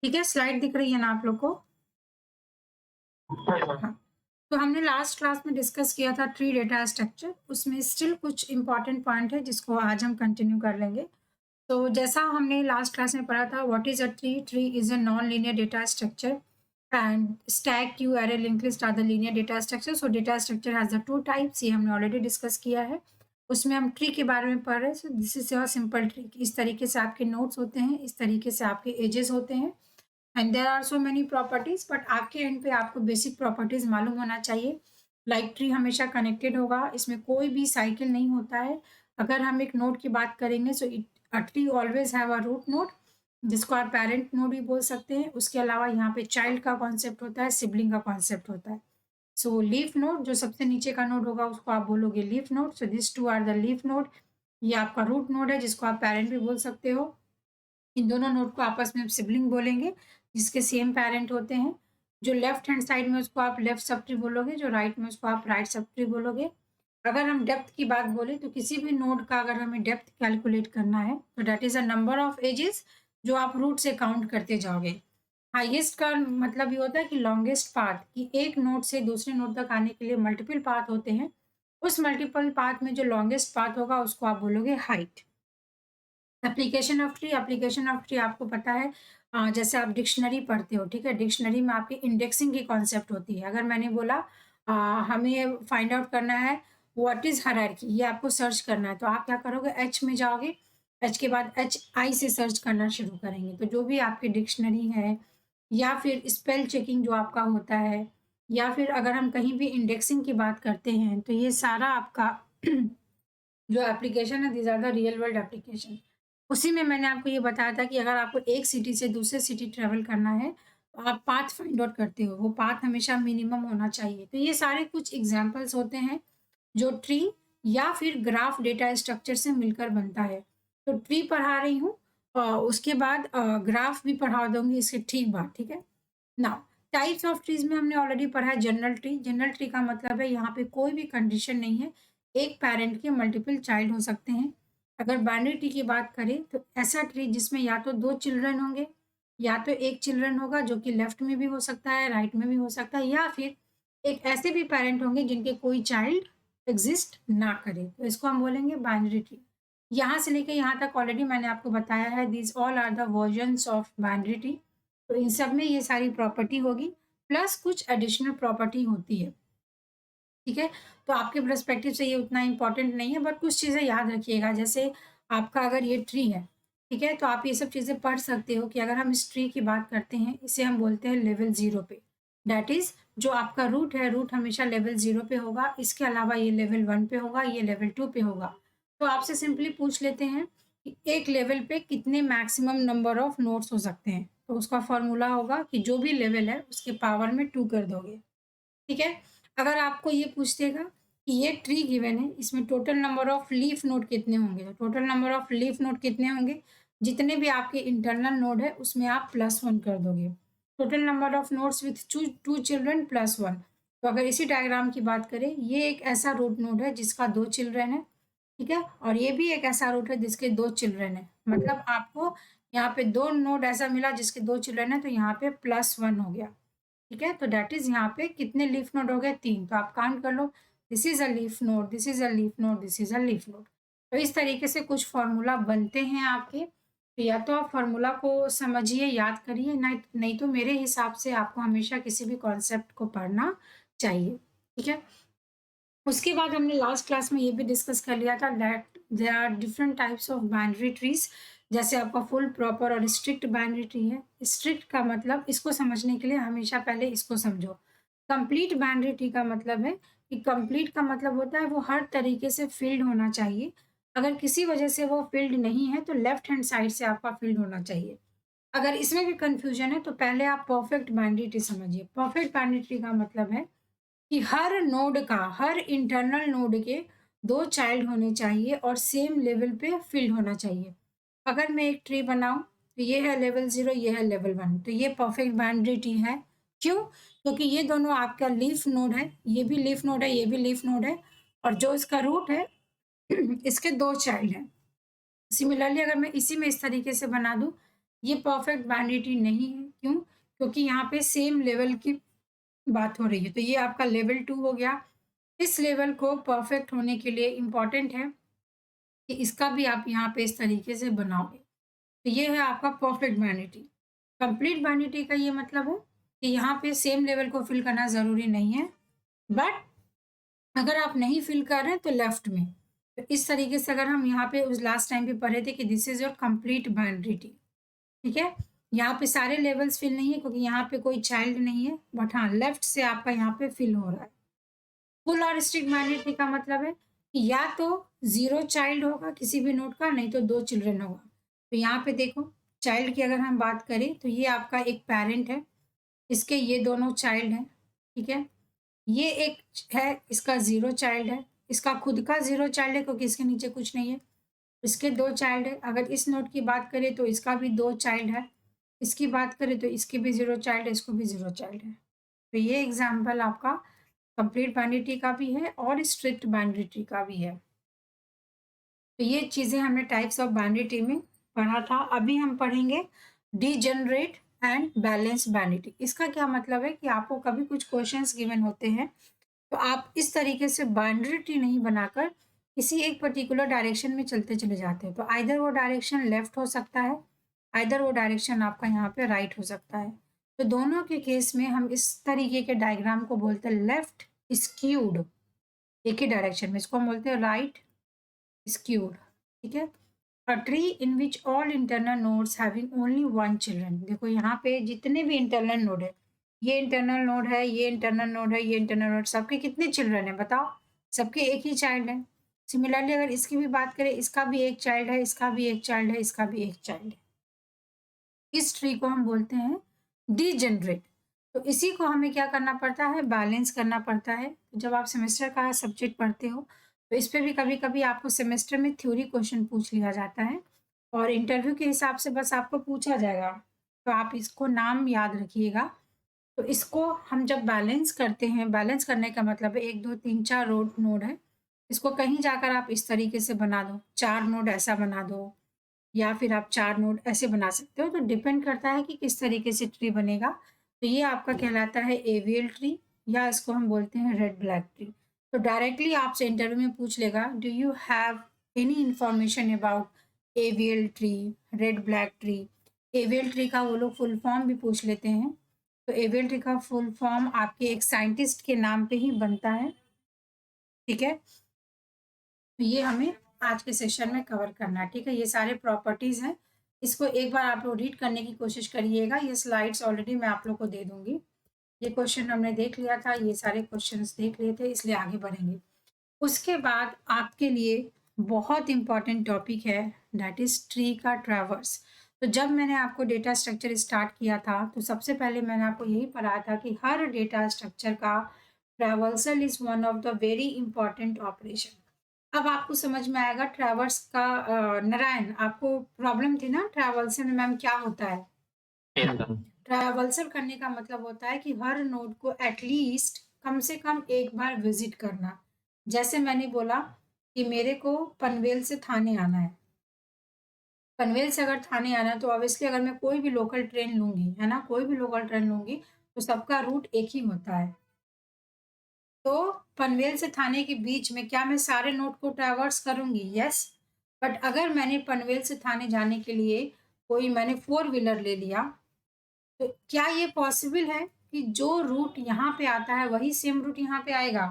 ठीक है, स्लाइड दिख रही है ना आप लोग को? हाँ। तो हमने लास्ट क्लास में डिस्कस किया था ट्री डेटा स्ट्रक्चर, उसमें स्टिल कुछ इम्पोर्टेंट पॉइंट है जिसको आज हम कंटिन्यू कर लेंगे। तो जैसा हमने लास्ट क्लास में पढ़ा था, what is a tree? Tree is a non linear data structure and stack, queue, अरे, linked list are the linear data structure. So data structure has the 2 types, ये हमने ऑलरेडी डिस्कस किया है। उसमें हम ट्री के बारे में पढ़ रहे हैं। So this is your simple tree. इस तरीके से आपके नोड्स होते हैं, इस तरीके से आपके एजेस होते हैं and there are so many properties, but आपके एंड पे आपको बेसिक प्रॉपर्टीज मालूम होना चाहिए। लाइक ट्री हमेशा कनेक्टेड होगा, इसमें कोई भी साइकिल नहीं होता है। अगर हम एक नोड की बात करेंगे, so it a tree always have a root node, जिसको आप पेरेंट नोड भी बोल सकते हैं। उसके अलावा यहाँ पे चाइल्ड का कॉन्सेप्ट होता है, सिबलिंग का कॉन्सेप्ट होता है। सो लीफ नोड, जो सबसे नीचे का नोड होगा उसको आप बोलोगे leaf node. So this two are the leaf node. ये आपका रूट नोड है, जिसको आप पेरेंट भी बोल सकते हो। इन दोनों नोड को आपस में सिबलिंग बोलेंगे, जिसके सेम पेरेंट होते हैं। जो लेफ्ट हैंड साइड में उसको आप लेफ्ट सब ट्री बोलोगे, जो राइट में उसको आप राइट सब ट्री बोलोगे। अगर हम डेप्थ की बात बोले तो किसी भी नोड का अगर हमें डेप्थ कैलकुलेट करना है तो that is a number of edges जो आप रूट से काउंट करते जाओगे। हाईएस्ट का मतलब ये होता है कि लॉन्गेस्ट पाथ, कि एक नोड से दूसरे नोड तक आने के लिए मल्टीपल पाथ होते हैं। उस मल्टीपल पाथ में जो लॉन्गेस्ट पाथ होगा उसको आप बोलोगे हाइट। एप्लीकेशन ऑफ ट्री आपको पता है। जैसे आप डिक्शनरी पढ़ते हो, ठीक है? डिक्शनरी में आपकी इंडेक्सिंग की कॉन्सेप्ट होती है। अगर मैंने बोला अ, हमें फाइंड आउट करना है व्हाट इज़ हायरार्की, ये आपको सर्च करना है, तो आप क्या करोगे? एच में जाओगे, एच के बाद एचआई से सर्च करना शुरू करेंगे। तो जो भी आपकी डिक्शनरी है या फिर स्पेल चेकिंग जो आपका होता है, या फिर अगर हम कहीं भी इंडेक्सिंग की बात करते हैं, तो ये सारा आपका जो एप्लीकेशन है, these are the real world application. उसी में मैंने आपको ये बताया था कि अगर आपको एक सिटी से दूसरे सिटी ट्रैवल करना है, तो आप पाथ फाइंड आउट करते हो, वो पाथ हमेशा मिनिमम होना चाहिए। तो ये सारे कुछ एग्ज़ाम्पल्स होते हैं, जो ट्री या फिर ग्राफ डेटा स्ट्रक्चर से मिलकर बनता है। तो ट्री पढ़ा रही हूँ, उसके बाद ग्राफ भी पढ़ा दूँगी इसके ठीक बाद, ठीक है? नाउ टाइप्स ऑफ ट्रीज़ में हमने ऑलरेडी पढ़ा है जनरल ट्री। जनरल ट्री का मतलब है यहाँ पे कोई भी कंडीशन नहीं है, एक पैरेंट के मल्टीपल चाइल्ड हो सकते हैं। अगर बाइनरी ट्री की बात करें तो ऐसा ट्री जिसमें या तो 2 चिल्ड्रन होंगे, या तो 1 चिल्ड्रन होगा जो कि लेफ्ट में भी हो सकता है, राइट में भी हो सकता है, या फिर एक ऐसे भी पैरेंट होंगे जिनके कोई चाइल्ड एक्जिस्ट ना करे, तो इसको हम बोलेंगे बाइनरी ट्री। यहाँ से लेके यहाँ तक ऑलरेडी मैंने आपको बताया है, these all are the versions of binary tree. तो इन सब में ये सारी प्रॉपर्टी होगी, प्लस कुछ एडिशनल प्रॉपर्टी होती है, ठीक है? तो आपके पर्सपेक्टिव से ये उतना इम्पोर्टेंट नहीं है, बट कुछ चीज़ें याद रखिएगा। जैसे आपका अगर ये ट्री है, ठीक है? तो आप ये सब चीज़ें पढ़ सकते हो कि अगर हम इस ट्री की बात करते हैं, इसे हम बोलते हैं लेवल 0 पे। दैट इज़ जो आपका रूट है, रूट हमेशा लेवल 0 पे होगा। इसके अलावा ये लेवल 1 पे होगा, ये लेवल 2 पे होगा। तो आपसे सिंपली पूछ लेते हैं कि एक लेवल पे कितने मैक्सिमम नंबर ऑफ नोड्स हो सकते हैं? तो उसका फ़ॉर्मूला होगा कि जो भी लेवल है उसके पावर में 2 कर दोगे। ठीक है? अगर आपको ये पूछ देगा कि ये ट्री गिवन है, इसमें total number of leaf node कितने होंगे? तो total number of leaf node कितने होंगे? जितने भी आपके इंटरनल नोड है, उसमें आप +1 कर दोगे। Total number of nodes with 2 children +1। तो अगर इसी डायग्राम की बात करें, ये एक ऐसा रूट नोड है जिसका 2 चिल्ड्रन है, ठीक है? और ये भी एक ऐसा रूट है जिसके 2 चिल्ड्रन है। मतलब आपको यहाँ पे 2 नोड ऐसा मिला जिसके 2 चिल्ड्रन है, तो यहाँ पे +1 हो गया। ठीक है? तो दैट इज़ यहाँ पे कितने लीफ नोड हो गए? 3। तो आप काउंट कर लो, this is a leaf node, this is a leaf node, this is a leaf node. तो इस तरीके से कुछ फ़ॉर्मूला बनते हैं आपके। तो या तो आप फ़ॉर्मूला को समझिए, याद करिए, नहीं तो मेरे हिसाब से आपको हमेशा किसी भी कॉन्सेप्ट को पढ़ना चाहिए। ठीक है? उसके बाद हमने लास्ट क्लास में ये भी डिस्कस कर लिया था that there are different types of binary trees. जैसे आपका फुल, प्रॉपर और स्ट्रिक्ट बाइनरी ट्री है। स्ट्रिक्ट का मतलब, इसको समझने के लिए हमेशा पहले इसको समझो। कंप्लीट बाइनरी ट्री का मतलब है कि कंप्लीट का मतलब होता है वो हर तरीके से फिल्ड होना चाहिए। अगर किसी वजह से वो फिल्ड नहीं है तो लेफ्ट हैंड साइड से आपका फिल्ड होना चाहिए। अगर इसमें भी कंफ्यूजन है तो पहले आप परफेक्ट बाइनरी ट्री समझिए। परफेक्ट बाइनरी ट्री का मतलब है कि हर नोड का, हर इंटरनल नोड के 2 चाइल्ड होने चाहिए और सेम लेवल पे फिल्ड होना चाहिए। अगर मैं एक ट्री बनाऊँ, तो ये है लेवल 0, ये है लेवल 1, तो ये परफेक्ट बाइनरी ट्री है। क्यों? क्योंकि ये दोनों आपका लीफ नोड है, ये भी लीफ नोड है, ये भी लीफ नोड है, और जो इसका रूट है इसके 2 चाइल्ड हैं। सिमिलरली अगर मैं इसी में इस तरीके से बना दूँ, ये परफेक्ट वैलिडिटी नहीं है, क्यों? क्योंकि यहाँ पे सेम लेवल की बात हो रही है। तो ये आपका लेवल 2 हो गया। इस लेवल को परफेक्ट होने के लिए इम्पोर्टेंट है कि इसका भी आप यहाँ पे इस तरीके से बनाओगे। तो ये है आपका परफेक्ट वैलिडिटी। कंप्लीट वैलिडिटी का ये मतलब है कि यहाँ पे सेम लेवल को फिल करना ज़रूरी नहीं है, बट अगर आप नहीं फिल कर रहे हैं तो लेफ्ट में। तो इस तरीके से अगर हम यहाँ पे उस लास्ट टाइम पे पढ़े थे कि this is your complete validity, ठीक है? यहाँ पे सारे लेवल्स फिल नहीं है क्योंकि यहाँ पे कोई चाइल्ड नहीं है, बट हाँ, लेफ्ट से आपका यहाँ पे फिल हो रहा है। फुल और स्ट्रिक्ट वैलिडिटी का मतलब है कि या तो 0 चाइल्ड होगा किसी भी नोड का, नहीं तो 2 चिल्ड्रन होगा। तो यहाँ पे देखो, चाइल्ड की अगर हम बात करें तो ये आपका एक पैरेंट है, इसके ये दोनों चाइल्ड हैं, ठीक है? ये एक है, इसका 0 चाइल्ड है, इसका खुद का 0 चाइल्ड है क्योंकि इसके नीचे कुछ नहीं है। इसके 2 चाइल्ड है, अगर इस नोड की बात करें तो इसका भी 2 चाइल्ड है, इसकी बात करें तो इसके भी 0 चाइल्ड है, इसको भी 0 चाइल्ड है। तो ये एग्ज़ाम्पल आपका कंप्लीट वैलिडिटी का भी है और स्ट्रिक्ट वैलिडिटी का भी है। तो ये चीज़ें हमने टाइप्स ऑफ वैलिडिटी में पढ़ा था। अभी हम पढ़ेंगे डीजेनरेट एंड बैलेंस वैलिडिटी। इसका क्या मतलब है कि आपको कभी कुछ क्वेश्चंस गिवन होते हैं, तो आप इस तरीके से वैलिडिटी नहीं बनाकर किसी एक पर्टिकुलर डायरेक्शन में चलते चले जाते हैं। तो आइदर वो डायरेक्शन लेफ्ट हो सकता है, आइदर वो डायरेक्शन आपका यहाँ पे राइट हो सकता है। तो दोनों के केस में हम इस तरीके के डायग्राम को बोलते हैं लेफ्ट स्क्यूड, एक ही डायरेक्शन में, इसको हम बोलते हैं राइट स्क्यूड, ठीक है? A tree in which all internal nodes having only one children. देखो यहाँ पे जितने भी इंटरनल नोड है, ये इंटरनल नोड है, ये इंटरनल नोड है, ये इंटरनल नोड, सबके कितने चिल्ड्रन है बताओ? सबके एक ही चाइल्ड है। सिमिलरली अगर इसकी भी बात करें, इसका भी एक चाइल्ड है, इसका भी एक चाइल्ड है, इसका भी एक चाइल्ड है। इस ट्री को हम बोलते हैं डीजेनरेट। तो इसी को हमें क्या करना पड़ता है? बैलेंस करना पड़ता है। जब आप सेमेस्टर का सब्जेक्ट पढ़ते हो तो इस पे भी कभी-कभी आपको सेमेस्टर में थ्योरी क्वेश्चन पूछ लिया जाता है और इंटरव्यू के हिसाब से बस आपको पूछा जाएगा। तो आप इसको नाम याद रखिएगा। तो इसको हम जब बैलेंस करते हैं, बैलेंस करने का मतलब है 1, 2, 3, 4 रोड नोड है। इसको कहीं जाकर आप इस तरीके से बना दो, 4 नोड ऐसा बना दो या फिर आप 4 नोड ऐसे बना सकते हो। तो डिपेंड करता है कि किस तरीके से ट्री बनेगा। तो ये आपका कहलाता है एवीएल ट्री या इसको हम बोलते हैं रेड ब्लैक ट्री। तो डायरेक्टली आपसे इंटरव्यू में पूछ लेगा, do you have any information about AVL tree, red black tree? AVL tree का वो लोग फुल फॉर्म भी पूछ लेते हैं। तो एवीएल ट्री का फुल फॉर्म आपके एक साइंटिस्ट के नाम पे ही बनता है, ठीक है? तो ये हमें आज के सेशन में कवर करना है, ठीक है? ये सारे प्रॉपर्टीज़ हैं। इसको एक बार आप लोग रीड करने की कोशिश करिएगा। ये स्लाइड्स ऑलरेडी मैं आप लोग को दे दूँगी। ये क्वेश्चन हमने देख लिया था, ये सारे क्वेश्चंस देख लिए थे, इसलिए आगे बढ़ेंगे। उसके बाद आपके लिए बहुत इम्पोर्टेंट टॉपिक है, दैट इज़ ट्री का ट्रैवर्स। तो जब मैंने आपको डेटा स्ट्रक्चर स्टार्ट किया था, तो सबसे पहले मैंने आपको यही पढ़ाया था कि हर डेटा स्ट्रक्चर का traversal is one of the very important operation. अब आपको समझ में आएगा ट्रैवर्स का। नारायण, आपको प्रॉब्लम थी ना ट्रैवर्सल में, मैम क्या होता है? एकदम। ट्रैवर्सल करने का मतलब होता है कि हर नोड को एटलीस्ट कम से कम एक बार विजिट करना। जैसे मैंने बोला कि मेरे को पनवेल से थाने आना है। पनवेल से अगर थाने आना है तो ऑब्वियसली अगर मैं कोई भी लोकल ट्रेन लूँगी, है ना? कोई भी लोकल ट्रेन लूँगी तो सबका रूट एक ही होता है। तो पनवेल से थाने के बीच में क्या मैं सारे नोड को ट्रैवर्स करूँगी? यस। बट अगर मैंने पनवेल से थाने जाने के लिए कोई मैंने 4 व्हीलर ले लिया, तो क्या ये पॉसिबल है कि जो रूट यहाँ पे आता है वही सेम रूट यहाँ पे आएगा?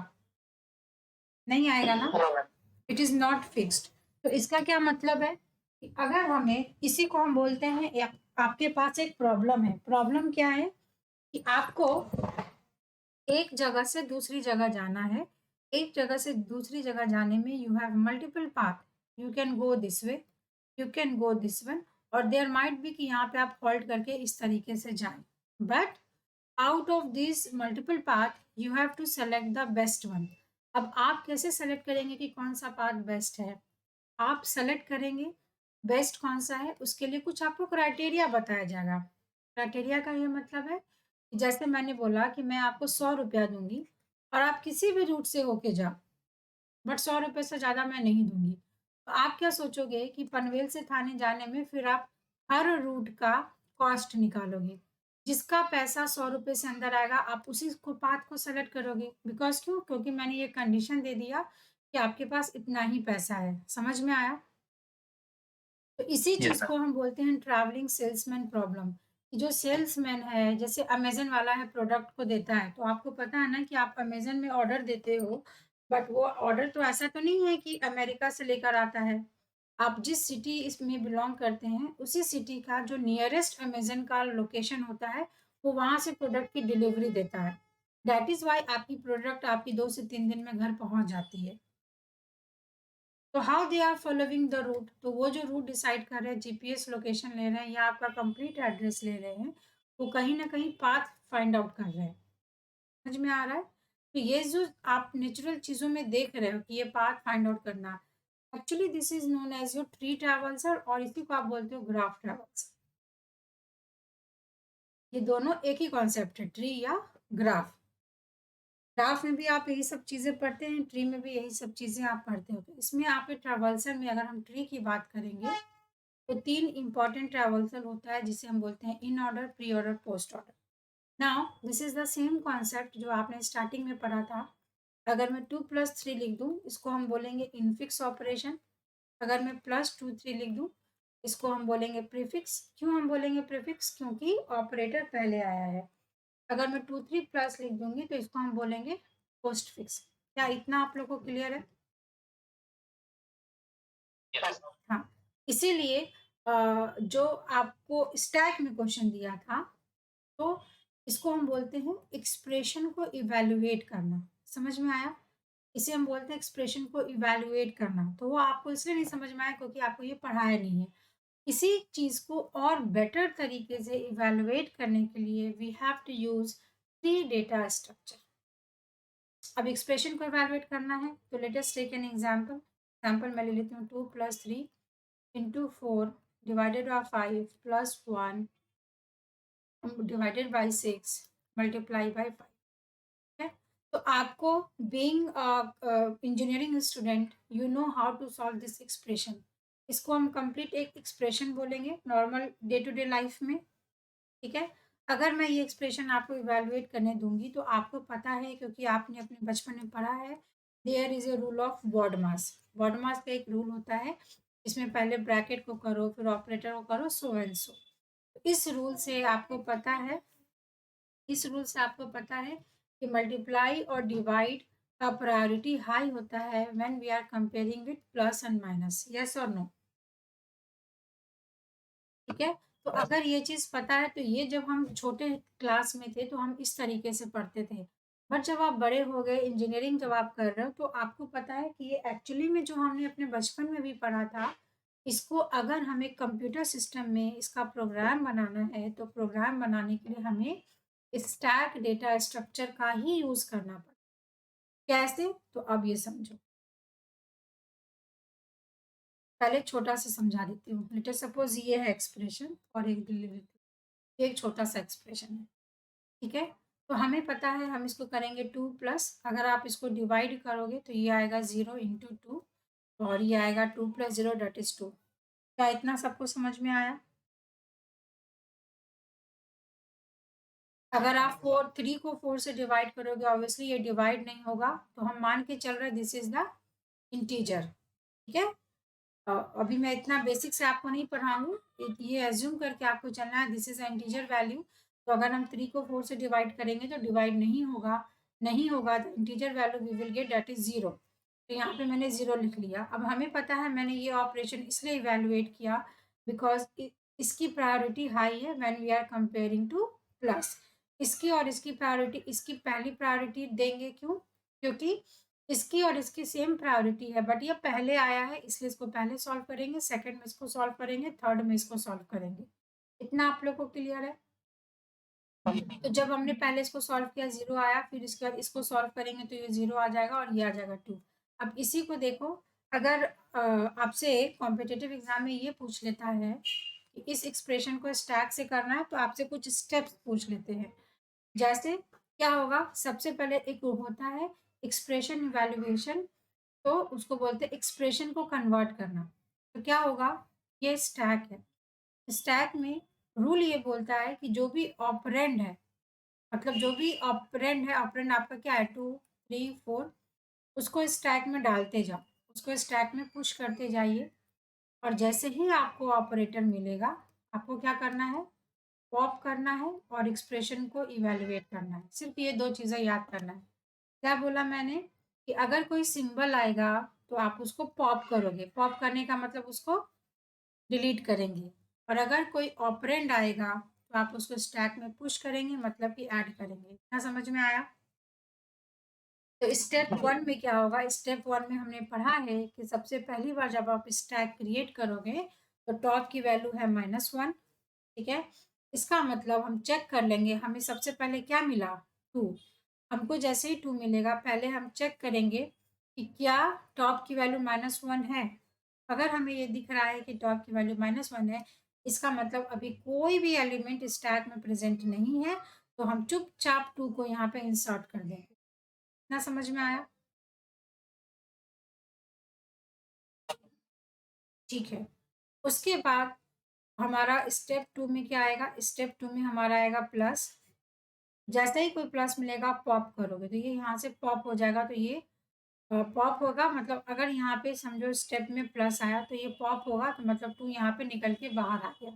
नहीं आएगा ना? It is not fixed. तो इसका क्या मतलब है कि अगर हमें इसी को हम बोलते हैं आपके पास एक प्रॉब्लम है। प्रॉब्लम क्या है कि आपको एक जगह से दूसरी जगह जाना है। एक जगह से दूसरी जगह जाने में you have multiple path. You can go this way, you can go this one, और देयर माइट बी कि यहाँ पे आप हॉल्ट करके इस तरीके से जाएँ। But out of this multiple path you have to select the best one. अब आप कैसे सेलेक्ट करेंगे कि कौन-सा पाथ बेस्ट है? आप सेलेक्ट करेंगे बेस्ट कौन-सा है, उसके लिए कुछ आपको क्राइटेरिया बताया जाएगा। क्राइटेरिया का ये मतलब है कि जैसे मैंने बोला कि मैं आपको ₹100 दूँगी और आप किसी भी रूट से होके जाओ, बट ₹100 से ज़्यादा मैं नहीं दूँगी। तो आप क्या सोचोगे कि पनवेल से थाने जाने में फिर आप हर रूट का कॉस्ट निकालोगे। जिसका पैसा 100 रुपए से अंदर आएगा, आप उसी को पाथ को सेलेक्ट करोगे। बिकॉज़ क्यों? क्योंकि मैंने ये कंडीशन दे दिया कि आपके पास इतना ही पैसा है। समझ में आया? तो इसी यस चीज़ मैम। को हम बोलते हैं ट्रैवलिंग सेल्समैन प्रॉब्लम। कि जो सेल्समैन है, जैसे अमेज़न वाला है प्रोडक्ट को देता है, तो आपको पता है ना कि आप अमेज़न में ऑर्डर देते हो, बट वो ऑर्डर तो ऐसा तो नहीं है कि अमेरिका से लेकर आता है। आप जिस सिटी इसमें बिलॉन्ग करते हैं, उसी सिटी का जो नियरेस्ट अमेज़न का लोकेशन होता है, वो वहाँ से प्रोडक्ट की डिलीवरी देता है। दैट इज़ व्हाई आपकी प्रोडक्ट आपकी 2 से 3 दिन में घर पहुँच जाती है। तो how they are following the route, तो वो जो रूट डिसाइड कर रहे हैं, जीपीएस लोकेशन ले रहे हैं या आपका कंप्लीट एड्रेस ले रहे हैं, वो कहीं ना कहीं पाथ फाइंड आउट कर रहे हैं। समझ में आ रहा है? तो ये जो आप नेचुरल चीजों में देख रहे हो कि ये पाथ फाइंड आउट करना, actually this is known as your tree traversal, और इसी को आप बोलते हो ग्राफ ट्रैवल्स। ये दोनों एक ही कॉन्सेप्ट है, ट्री या ग्राफ। ग्राफ में भी आप यही सब चीजें पढ़ते हैं, ट्री में भी यही सब चीजें आप पढ़ते हो। तो इसमें आपके ट्रैवल्सर में अगर हम ट्री की बात करेंगे, तो 3 इम्पोर्टेंट ट्रैवल्सल होता है जिसे हम बोलते हैं in order, pre order, post order. Now this is the same concept जो आपने स्टार्टिंग में पढ़ा था। अगर मैं 2 + 3 लिख दूँ, इसको हम बोलेंगे इनफिक्स ऑपरेशन। अगर मैं +2 3 लिख दूँ, इसको हम बोलेंगे प्रीफिक्स। क्यों हम बोलेंगे प्रीफिक्स? क्योंकि ऑपरेटर पहले आया है। अगर मैं 2 3 प्लस लिख दूँगी, तो इसको हम बोलेंगे पोस्ट फिक्स। क्या इतना आप लोग को क्लियर है? यस। हाँ, इसीलिए जो आपको स्टैक में क्वेश्चन दिया था, तो इसको हम बोलते हैं एक्सप्रेशन को इवैल्यूएट करना। समझ में आया? इसे हम बोलते हैं एक्सप्रेशन को इवैल्यूएट करना। तो वो आपको इसलिए नहीं समझ में आया क्योंकि आपको ये पढ़ाया नहीं है। इसी चीज़ को और बेटर तरीके से इवैल्यूएट करने के लिए we have to use 3 data structure. अब एक्सप्रेशन को इवैल्यूएट करना है, तो let us take an example. Example मैं ले लेती हूँ, 2 + 3 into 4 divided by 5 plus 1 divided by 6 multiply by 5 है। तो आपको being engineering student, you know how to solve this expression. इसको हम कंप्लीट एक एक्सप्रेशन बोलेंगे normal day to day life में। ठीक है? अगर मैं ये एक्सप्रेशन आपको इवैल्यूएट करने दूंगी, तो आपको पता है क्योंकि आपने अपने बचपन में पढ़ा है, there is a rule of BODMAS. BODMAS का एक रूल होता है, इसमें पहले ब्रैकेट को करो, फिर ऑपरेटर को करो, सो एंड सो। इस रूल से आपको पता है, इस रूल से आपको पता है कि मल्टीप्लाई और डिवाइड का प्रायोरिटी हाई होता है when we are comparing with plus and minus. Yes और नो? ठीक है? तो अगर ये चीज़ पता है, तो ये जब हम छोटे क्लास में थे तो हम इस तरीके से पढ़ते थे। बट जब आप बड़े हो गए, इंजीनियरिंग जब आप कर रहे हो, तो आपको पता है कि ये एक्चुअली में जो हमने अपने बचपन में भी पढ़ा था, इसको अगर हमें कंप्यूटर सिस्टम में इसका प्रोग्राम बनाना है, तो प्रोग्राम बनाने के लिए हमें स्टैक डेटा स्ट्रक्चर का ही यूज़ करना पड़ता है। कैसे? तो अब ये समझो। पहले छोटा सा समझा देती हूँ। लेट अस सपोज़ ये है एक्सप्रेशन और एक डिलीवरी, एक छोटा-सा एक्सप्रेशन है। ठीक है? तो हमें पता है हम इसको करेंगे 2 प्लस, अगर आप इसको डिवाइड करोगे तो ये आएगा 0 इंटू 2, और ये आएगा 2 + 0 दैट इज़ 2। क्या इतना सबको समझ में आया? अगर आप 3 को 4 से डिवाइड करोगे, ऑब्वियसली ये डिवाइड नहीं होगा, तो हम मान के चल रहे हैं दिस इज़ द इंटीजर। ठीक है? अभी मैं इतना बेसिक से आपको नहीं पढ़ाऊँगी, ये अज़्यूम करके आपको चलना है this is a integer value. तो अगर हम 3 को 4 से डिवाइड करेंगे तो डिवाइड नहीं होगा तो integer value we will get that is 0। तो यहाँ पे मैंने 0 लिख लिया। अब हमें पता है मैंने ये ऑपरेशन इसलिए इवैल्यूएट किया बिकॉज़ इसकी प्रायोरिटी हाई है when we are comparing to plus. इसकी और इसकी प्रायोरिटी, इसकी पहली प्रायोरिटी देंगे क्यों? क्योंकि इसकी और इसकी सेम प्रायोरिटी है, बट ये पहले आया है इसलिए इसको पहले सॉल्व करेंगे, सेकंड में इसको सॉल्व करेंगे, थर्ड में इसको सॉल्व करेंगे। इतना आप लोग को क्लियर है? तो जब हमने पहले इसको सॉल्व किया 0 आया, फिर इसके बाद इसको सॉल्व करेंगे तो ये 0 आ जाएगा और ये आ जाएगा 2। अब इसी को देखो, अगर आपसे कॉम्पिटिटिव एग्ज़ाम में ये पूछ लेता है कि इस एक्सप्रेशन को स्टैक से करना है, तो आपसे कुछ स्टेप्स पूछ लेते हैं। जैसे क्या होगा? सबसे पहले एक वो होता है एक्सप्रेशन इवैल्यूएशन, तो उसको बोलते हैं एक्सप्रेशन को कन्वर्ट करना। तो क्या होगा? ये स्टैक है। स्टैक में रूल ये बोलता है कि जो भी ऑपरेंड है, मतलब जो भी ऑपरेंड है, ऑपरेंड आपका क्या है 2, 3, 4, उसको स्टैक में डालते जाओ, उसको स्टैक में पुश करते जाइए और जैसे ही आपको ऑपरेटर मिलेगा, आपको क्या करना है? पॉप करना है और एक्सप्रेशन को इवैल्यूएट करना है। सिर्फ ये 2 चीज़ें याद करना है। क्या बोला मैंने? कि अगर कोई सिंबल आएगा तो आप उसको पॉप करोगे। पॉप करने का मतलब उसको डिलीट करेंगे और अगर कोई ऑपरेंड आएगा तो आप उसको स्टैक में पुश करेंगे, मतलब कि ऐड करेंगे। क्या समझ में आया? तो स्टेप 1 में क्या होगा? स्टेप 1 में हमने पढ़ा है कि सबसे पहली बार जब आप स्टैक क्रिएट करोगे तो टॉप की वैल्यू है -1, ठीक है? इसका मतलब हम चेक कर लेंगे, हमें सबसे पहले क्या मिला? 2। हमको जैसे ही 2 मिलेगा, पहले हम चेक करेंगे कि क्या टॉप की वैल्यू -1 है? अगर हमें ये दिख रहा है कि टॉप की वैल्यू -1 है, इसका मतलब अभी कोई भी एलिमेंट स्टैक में प्रेज़ेंट नहीं है, तो हम चुपचाप 2 को यहाँ पे इंसर्ट कर देंगे। इतना समझ में आया? ठीक है। उसके बाद हमारा स्टेप 2 में क्या आएगा? स्टेप 2 में हमारा आएगा प्लस। जैसे ही कोई प्लस मिलेगा आप पॉप करोगे, तो ये यहाँ से पॉप हो जाएगा, तो ये पॉप होगा, मतलब अगर यहाँ पे समझो स्टेप में प्लस आया तो ये पॉप होगा, तो मतलब 2 यहाँ पे निकल के बाहर आ गया।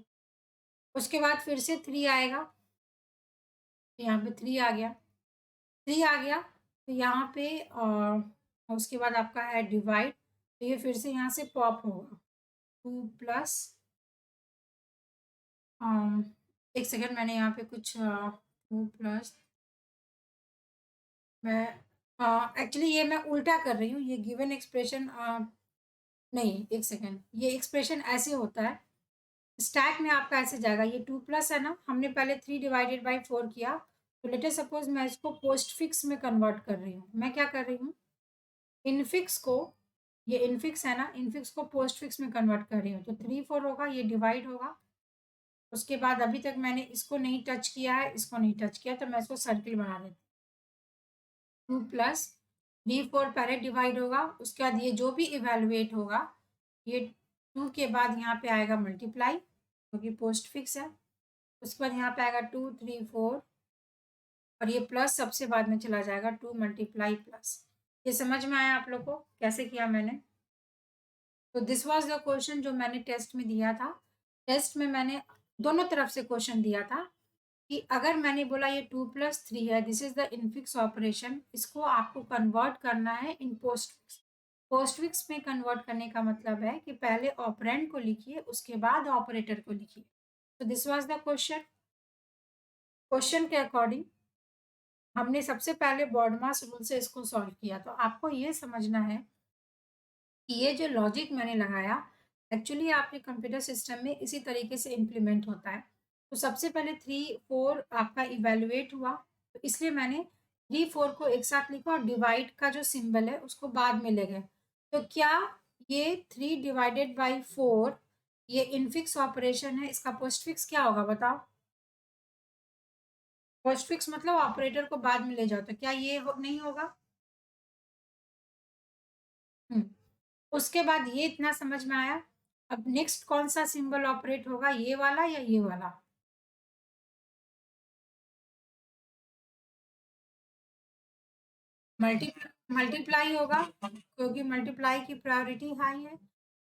उसके बाद फिर से 3 आएगा, तो यहाँ पे 3 आ गया। 3 आ गया, तो यहाँ पे उसके बाद आपका है डिवाइड, तो ये फिर से यहाँ से पॉप होगा। 2 प्लस 1 सेकंड, मैंने यहाँ पे कुछ 2 प्लस मैं एक्चुअली ये मैं उल्टा कर रही हूँ, ये गिवन एक्सप्रेशन नहीं, 1 सेकंड, ये एक्सप्रेशन ऐसे होता है, स्टैक में आपका ऐसे जाएगा, ये 2 प्लस है ना, हमने पहले 3 डिवाइडेड बाय 4 किया, तो लेट अस सपोज़ मैं इसको पोस्टफिक्स में कन्वर्ट कर रही हूँ। मैं क्या कर रही हूँ, इनफिक्स को, ये इनफिक्स है ना, इनफिक्स को पोस्टफिक्स में कन्वर्ट कर रही हूँ, तो 3, 4 होगा, ये डिवाइड होगा। उसके बाद अभी तक मैंने इसको नहीं टच किया है, इसको नहीं टच किया, तो मैं इसको सर्किल बना देती हूँ। 2 प्लस 3, 4 पहले डिवाइड होगा, उसके बाद ये जो भी इवैल्यूएट होगा, ये 2 के बाद यहाँ पे आएगा मल्टीप्लाई, क्योंकि पोस्टफिक्स है। उसके बाद यहाँ पे आएगा 2, 3, 4 और ये प्लस सबसे बाद में चला जाएगा, 2 मल्टीप्लाई प्लस। ये समझ में आया आप लोग को कैसे किया मैंने? तो दिस वाज़ द क्वेश्चन जो मैंने टेस्ट में दिया था। टेस्ट में मैंने दोनों तरफ से क्वेश्चन दिया था कि अगर मैंने बोला ये 2 प्लस 3 है, this is the infix operation, इसको आपको कन्वर्ट करना है इन पोस्टफिक्स। पोस्टफिक्स में कन्वर्ट करने का मतलब है कि पहले ऑपरेंड को लिखिए, उसके बाद ऑपरेटर को लिखिए। तो this was the question. Question के अकॉर्डिंग हमने सबसे पहले बॉडमास रूल से इसको सॉल्व किया। तो आपको ये समझना है कि ये जो लॉजिक मैंने लगाया, एक्चुअली आपके कंप्यूटर सिस्टम में इसी तरीके से इम्प्लीमेंट होता है। तो सबसे पहले 3, 4 आपका इवैल्यूएट हुआ, तो इसलिए मैंने 3, 4 को एक साथ लिखा और डिवाइड का जो सिंबल है उसको बाद में ले गए। तो क्या ये 3 डिवाइडेड बाय 4 ये इनफिक्स ऑपरेशन है, इसका पोस्टफिक्स क्या होगा बताओ? पोस्टफिक्स मतलब ऑपरेटर को बाद में ले जाओ, तो क्या ये नहीं होगा? हुँ। उसके बाद ये इतना समझ में आया। अब नेक्स्ट कौन-सा सिंबल ऑपरेट होगा, ये वाला या ये वाला? मल्टी मल्टीप्लाई होगा, क्योंकि मल्टीप्लाई की प्रायोरिटी हाई है।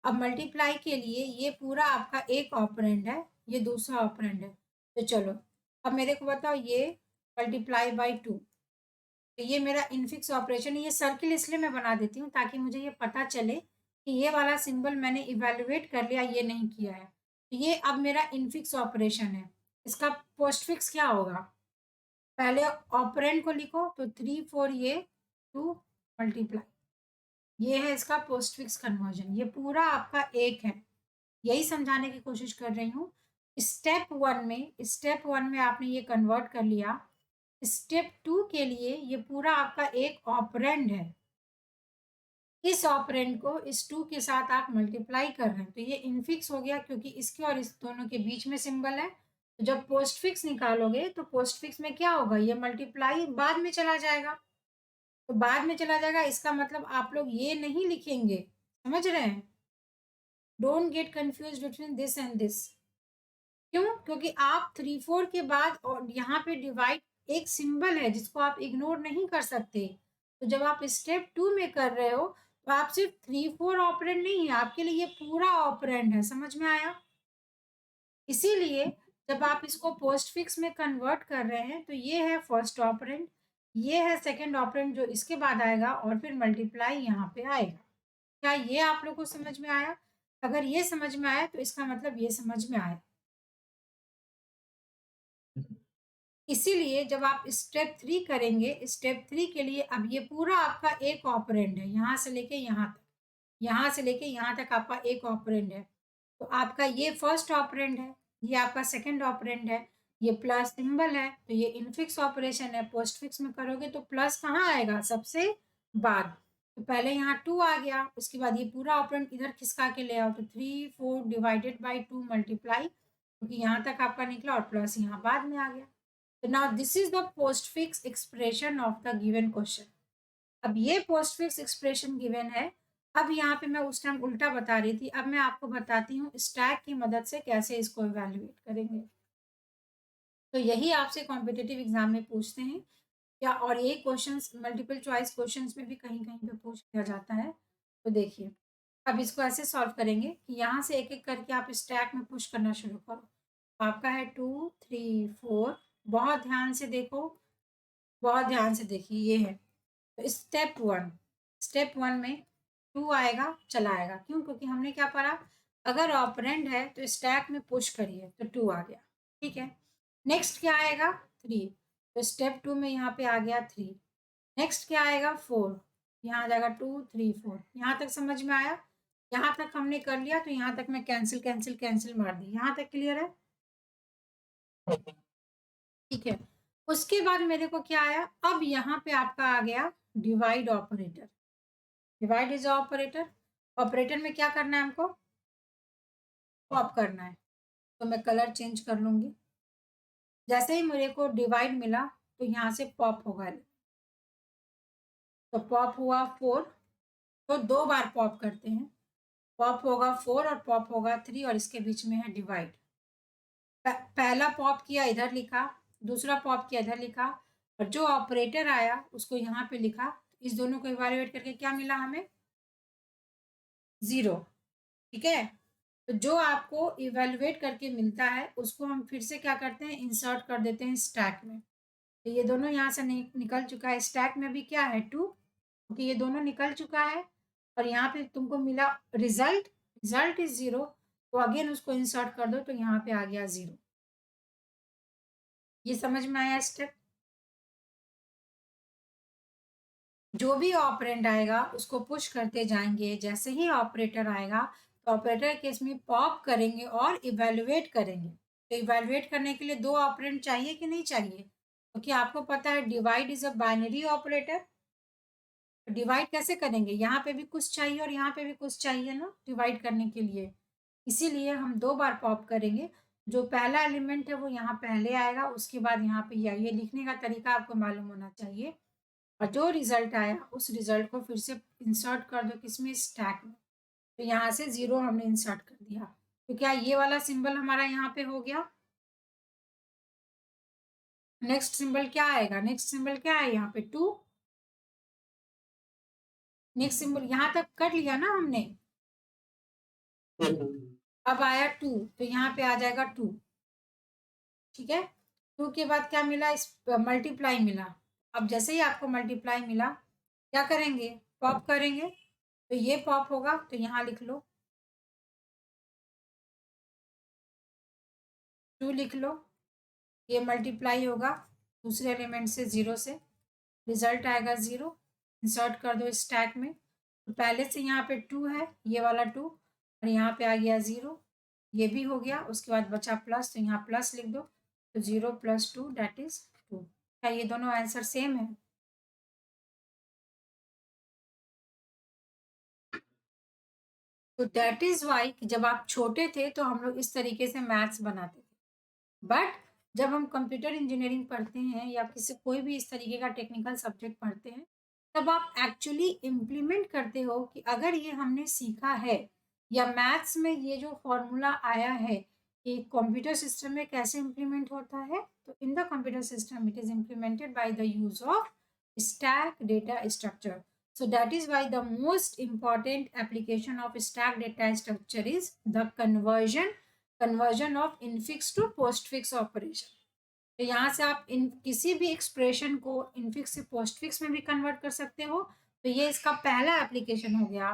अब मल्टीप्लाई के लिए ये पूरा आपका एक ऑपरेंड है, ये दूसरा ऑपरेंड है। तो चलो, अब मेरे को बताओ ये मल्टीप्लाई बाय 2, तो ये मेरा इनफिक्स ऑपरेशन है। ये सर्किल इसलिए मैं बना देती हूँ ताकि मुझे ये पता चले कि ये वाला सिंबल मैंने इवैल्यूएट कर लिया, ये नहीं किया है। तो ये अब मेरा इनफिक्स ऑपरेशन है। इसका पोस्टफिक्स क्या होगा? पहले ऑपरेंड को लिखो, तो 3, 4 ये 2 मल्टीप्लाई, ये है इसका पोस्टफिक्स कन्वर्जन। ये पूरा आपका एक है। यही समझाने की कोशिश कर रही हूँ। स्टेप 1 में आपने ये कन्वर्ट कर लिया। स्टेप 2 के लिए ये पूरा आपका एक ऑपरेंड है। इस ऑपरेंड को इस 2 के साथ आप मल्टीप्लाई कर रहे हैं, तो ये इनफिक्स हो गया, क्योंकि इसके और इस दोनों के बीच में सिंबल है। तो जब पोस्टफिक्स निकालोगे तो पोस्टफिक्स में क्या होगा, ये मल्टीप्लाई बाद में चला जाएगा। तो बाद में चला जाएगा, इसका मतलब आप लोग ये नहीं लिखेंगे। समझ रहे हैं? Don't get confused between this and this. क्योंकि आप 3 4 के बाद और यहाँ पे डिवाइड एक सिंबल है जिसको आप इग्नोर नहीं कर सकते। तो जब आप स्टेप 2 में कर रहे हो तो आप सिर्फ 3 4 ऑपरेंड नहीं है, आपके लिए ये पूरा ऑपरेंड है। समझ में आया? इसीलिए जब आप इसको पोस्टफिक्स में कन्वर्ट कर रहे हैं तो ये है फर्स्ट ऑपरेंड, ये है सेकंड ऑपरेंड जो इसके बाद आएगा और फिर मल्टीप्लाई यहाँ पे आएगा। क्या ये आप लोग को समझ में आया? अगर ये समझ में आया तो इसका मतलब ये समझ में आया। इसीलिए जब आप स्टेप 3 करेंगे, स्टेप 3 के लिए अब ये पूरा आपका एक ऑपरेंड है, यहाँ से लेके यहाँ तक, यहाँ से लेके यहाँ तक आपका एक ऑपरेंड है। तो आपका ये फर्स्ट ऑपरेंड है, ये आपका सेकंड ऑपरेंड है, ये प्लस सिंबल है, तो ये इनफिक्स ऑपरेशन है। पोस्टफिक्स में करोगे तो प्लस कहाँ आएगा? सबसे बाद। तो पहले यहाँ 2 आ गया, उसके बाद ये पूरा ऑपरेंड इधर खिसका के ले आओ, तो 3 4 डिवाइडेड बाई 2 मल्टीप्लाई, क्योंकि यहाँ तक आपका निकला और प्लस यहाँ बाद में आ गया। तो now this is the postfix expression of the given question. अब ये पोस्टफिक्स एक्सप्रेशन गिवन है। अब यहाँ पे मैं उस टाइम उल्टा बता रही थी, अब मैं आपको बताती हूँ स्टैक की मदद से कैसे इसको इवैल्यूएट करेंगे। तो यही आपसे कॉम्पिटिटिव एग्जाम में पूछते हैं क्या, और ये क्वेश्चंस मल्टीपल चॉइस क्वेश्चंस में भी कहीं कहीं पे पूछ लिया जाता है। तो देखिए, अब इसको ऐसे सॉल्व करेंगे कि यहाँ से एक एक करके आप स्टैक में पुश करना शुरू करो। आपका है 2 3 4, बहुत ध्यान से देखो, बहुत ध्यान से देखिए, ये है। तो स्टेप 1 में 2 आएगा, चला आएगा। क्यों? क्योंकि हमने क्या पढ़ा, अगर ऑपरेंड है तो स्टैक में पुश करिए, तो 2 आ गया। ठीक है, नेक्स्ट क्या आएगा? 3, तो स्टेप 2 में यहाँ पे आ गया 3। नेक्स्ट क्या आएगा? 4, यहाँ आ जाएगा 2 3 4। यहाँ तक समझ में आया? यहाँ तक हमने कर लिया, तो यहाँ तक मैं कैंसिल कैंसिल कैंसिल मार दी। यहाँ तक क्लियर है? ठीक है, उसके बाद मेरे को क्या आया, अब यहाँ पे आपका आ गया divide operator. Divide is operator, operator में क्या करना है हमको? पॉप करना है। तो मैं कलर चेंज कर लूंगी। जैसे ही मेरे को डिवाइड मिला तो यहाँ से पॉप होगा, तो पॉप हुआ 4, तो 2 बार पॉप करते हैं। पॉप होगा 4 और पॉप होगा 3, और इसके बीच में है डिवाइड। पहला पॉप किया, इधर लिखा, दूसरा पॉप किया, इधर लिखा, और जो ऑपरेटर आया उसको यहाँ पे लिखा। इस दोनों को इवैल्यूएट करके क्या मिला हमें? 0। ठीक है, तो जो आपको इवैल्यूएट करके मिलता है उसको हम फिर से क्या करते हैं, इंसर्ट कर देते हैं स्टैक में। तो ये दोनों यहाँ से निकल चुका है। स्टैक में भी क्या है? 2, क्योंकि ये दोनों निकल चुका है। और यहाँ पे तुमको मिला रिजल्ट, रिजल्ट इज 0, तो अगेन उसको इंसर्ट कर दो, तो यहाँ पे आ गया 0। ये समझ में आया स्टेप? जो भी ऑपरेंड आएगा उसको पुश करते जाएंगे। जैसे ही ऑपरेटर आएगा तो ऑपरेटर केस में पॉप करेंगे और इवैल्यूएट करेंगे। तो इवैल्यूएट करने के लिए 2 ऑपरेंड चाहिए कि नहीं चाहिए? क्योंकि आपको पता है divide is a binary operator. Divide कैसे करेंगे? यहाँ पे भी कुछ चाहिए और यहाँ पे भी कुछ चाहिए ना डिवाइड करने के लिए। इसीलिए हम 2 बार पॉप करेंगे। जो पहला एलिमेंट है वो यहाँ पहले आएगा, उसके बाद यहाँ पे ये लिखने का तरीका आपको मालूम होना चाहिए। और जो रिजल्ट आया उस रिजल्ट को फिर से इंसर्ट कर दो, किसमें? स्टैक में। तो यहाँ से 0 हमने इंसर्ट कर दिया, तो क्या ये वाला सिंबल हमारा यहाँ पे हो गया? नेक्स्ट सिंबल क्या आएगा? नेक्स्ट सिंबल क्या है यहाँ पे? 2। नेक्स्ट सिंबल यहाँ तक कर लिया ना हमने, अब आया 2, तो यहाँ पे आ जाएगा 2। ठीक है, 2 के बाद क्या मिला? इस मल्टीप्लाई मिला। अब जैसे ही आपको मल्टीप्लाई मिला, क्या करेंगे? पॉप करेंगे। तो ये पॉप होगा, तो यहाँ लिख लो 2 लिख लो। ये मल्टीप्लाई होगा दूसरे एलिमेंट से 0 से, रिजल्ट आएगा 0। इंसर्ट कर दो स्टैक में। तो पहले से यहाँ पे 2 है, ये वाला 2, और यहाँ पे आ गया 0, ये भी हो गया। उसके बाद बचा प्लस, तो यहाँ प्लस लिख दो। तो 0 + 2 दैट इज 2। क्या ये दोनों आंसर सेम है? तो दैट इज वाई कि जब आप छोटे थे तो हम लोग इस तरीके से मैथ्स बनाते थे, बट जब हम कंप्यूटर इंजीनियरिंग पढ़ते हैं या किसी कोई भी इस तरीके का टेक्निकल सब्जेक्ट पढ़ते हैं, तब आप एक्चुअली इम्प्लीमेंट करते हो कि अगर ये हमने सीखा है या मैथ्स में ये जो फॉर्मूला आया है, कि कंप्यूटर सिस्टम में कैसे इम्प्लीमेंट होता है। तो in the computer system it is implemented by the use of stack data structure. So that is why the most important application of stack data structure is the conversion of infix to postfix operation. तो यहाँ से आप इन किसी भी expression को infix से postfix में भी कन्वर्ट कर सकते हो। तो ये इसका पहला एप्लीकेशन हो गया।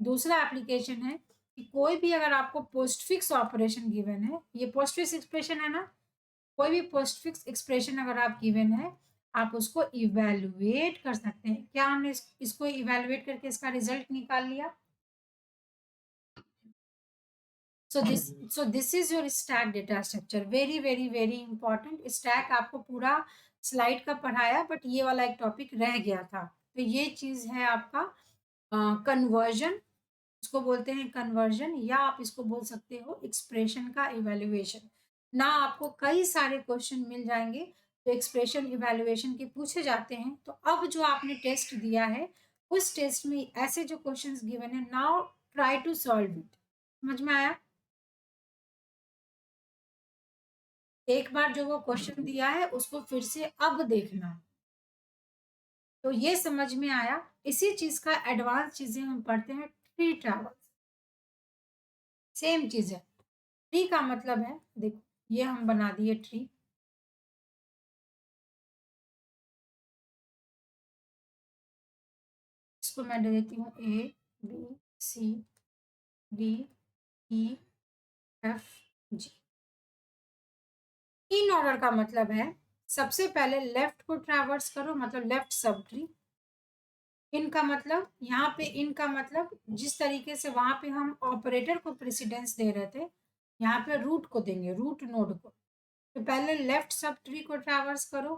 दूसरा एप्लीकेशन है कि कोई भी अगर आपको पोस्टफिक्स ऑपरेशन गिवन है, ये पोस्टफिक्स एक्सप्रेशन है ना, कोई भी पोस्टफिक्स एक्सप्रेशन अगर आप गिवन है, आप उसको इवेल्युएट कर सकते हैं। क्या हमने इसको इवेल्युएट करके इसका रिजल्ट निकाल लिया। So this is your stack data structure. Very very very important. stack आपको पूरा स्लाइड का पढ़ाया, बट ये वाला एक टॉपिक रह गया था। तो ये चीज है आपका कन्वर्जन, इसको बोलते हैं कन्वर्जन, या आप इसको बोल सकते हो एक्सप्रेशन का इवेल्युएशन। ना आपको कई सारे क्वेश्चन मिल जाएंगे तो एक्सप्रेशन इवेल्युएशन के पूछे जाते हैं। तो अब जो आपने टेस्ट दिया है, उस टेस्ट में ऐसे जो क्वेश्चंस गिवन है, now try to solve it. समझ में आया। एक बार जो वो क्वेश्चन दिया है उसको फिर से अब देखना। तो ये समझ में आया। इसी चीज का एडवांस चीजें हम पढ़ते हैं ट्री ट्रैवल। सेम चीज है। ट्री का मतलब है, देखो ये हम बना दिए ट्री। इसको मैं दे देती हूँ A B C D E F G. In order का मतलब है सबसे पहले लेफ्ट को ट्रैवर्स करो, मतलब लेफ्ट सब ट्री। इनका मतलब, यहाँ पे इनका मतलब जिस तरीके से वहां पे हम ऑपरेटर को प्रेसिडेंस दे रहे थे, यहाँ पे रूट को देंगे, रूट नोड को। तो पहले लेफ्ट सब ट्री को ट्रैवर्स करो,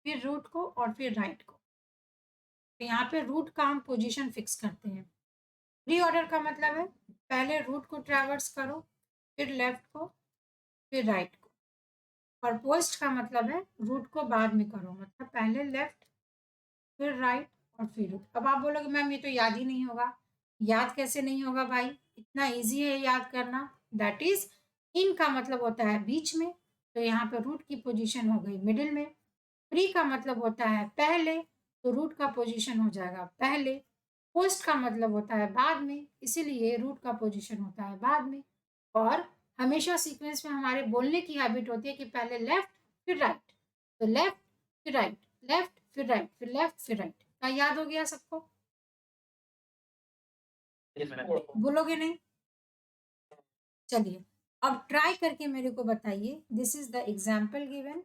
फिर रूट को, और फिर राइट को। तो यहाँ पे रूट का हम पोजीशन फिक्स करते हैं। प्री ऑर्डर का मतलब है पहले रूट को ट्रैवर्स करो, फिर लेफ्ट को, फिर राइट को। और पोस्ट का मतलब है रूट को बाद में करो, मतलब पहले लेफ्ट, फिर राइट, और फिर रूट। अब आप बोलोगे मैम ये तो याद ही नहीं होगा। याद कैसे नहीं होगा भाई, इतना इजी है याद करना। दैट इज, इन का मतलब होता है बीच में, तो यहाँ पे रूट की पोजीशन हो गई मिडिल में। प्री का मतलब होता है पहले, तो रूट का पोजीशन हो जाएगा पहले। पोस्ट का मतलब होता है बाद में, इसीलिए रूट का पोजीशन होता है बाद में। और हमेशा सीक्वेंस में हमारे बोलने की हैबिट होती है कि पहले लेफ्ट फिर राइट। तो लेफ्ट फिर राइट, लेफ्ट फिर राइट, फिर लेफ्ट फिर राइट। क्या याद हो गया सबको। बोलोगे नहीं। चलिए अब ट्राई करके मेरे को बताइए। This is the example given.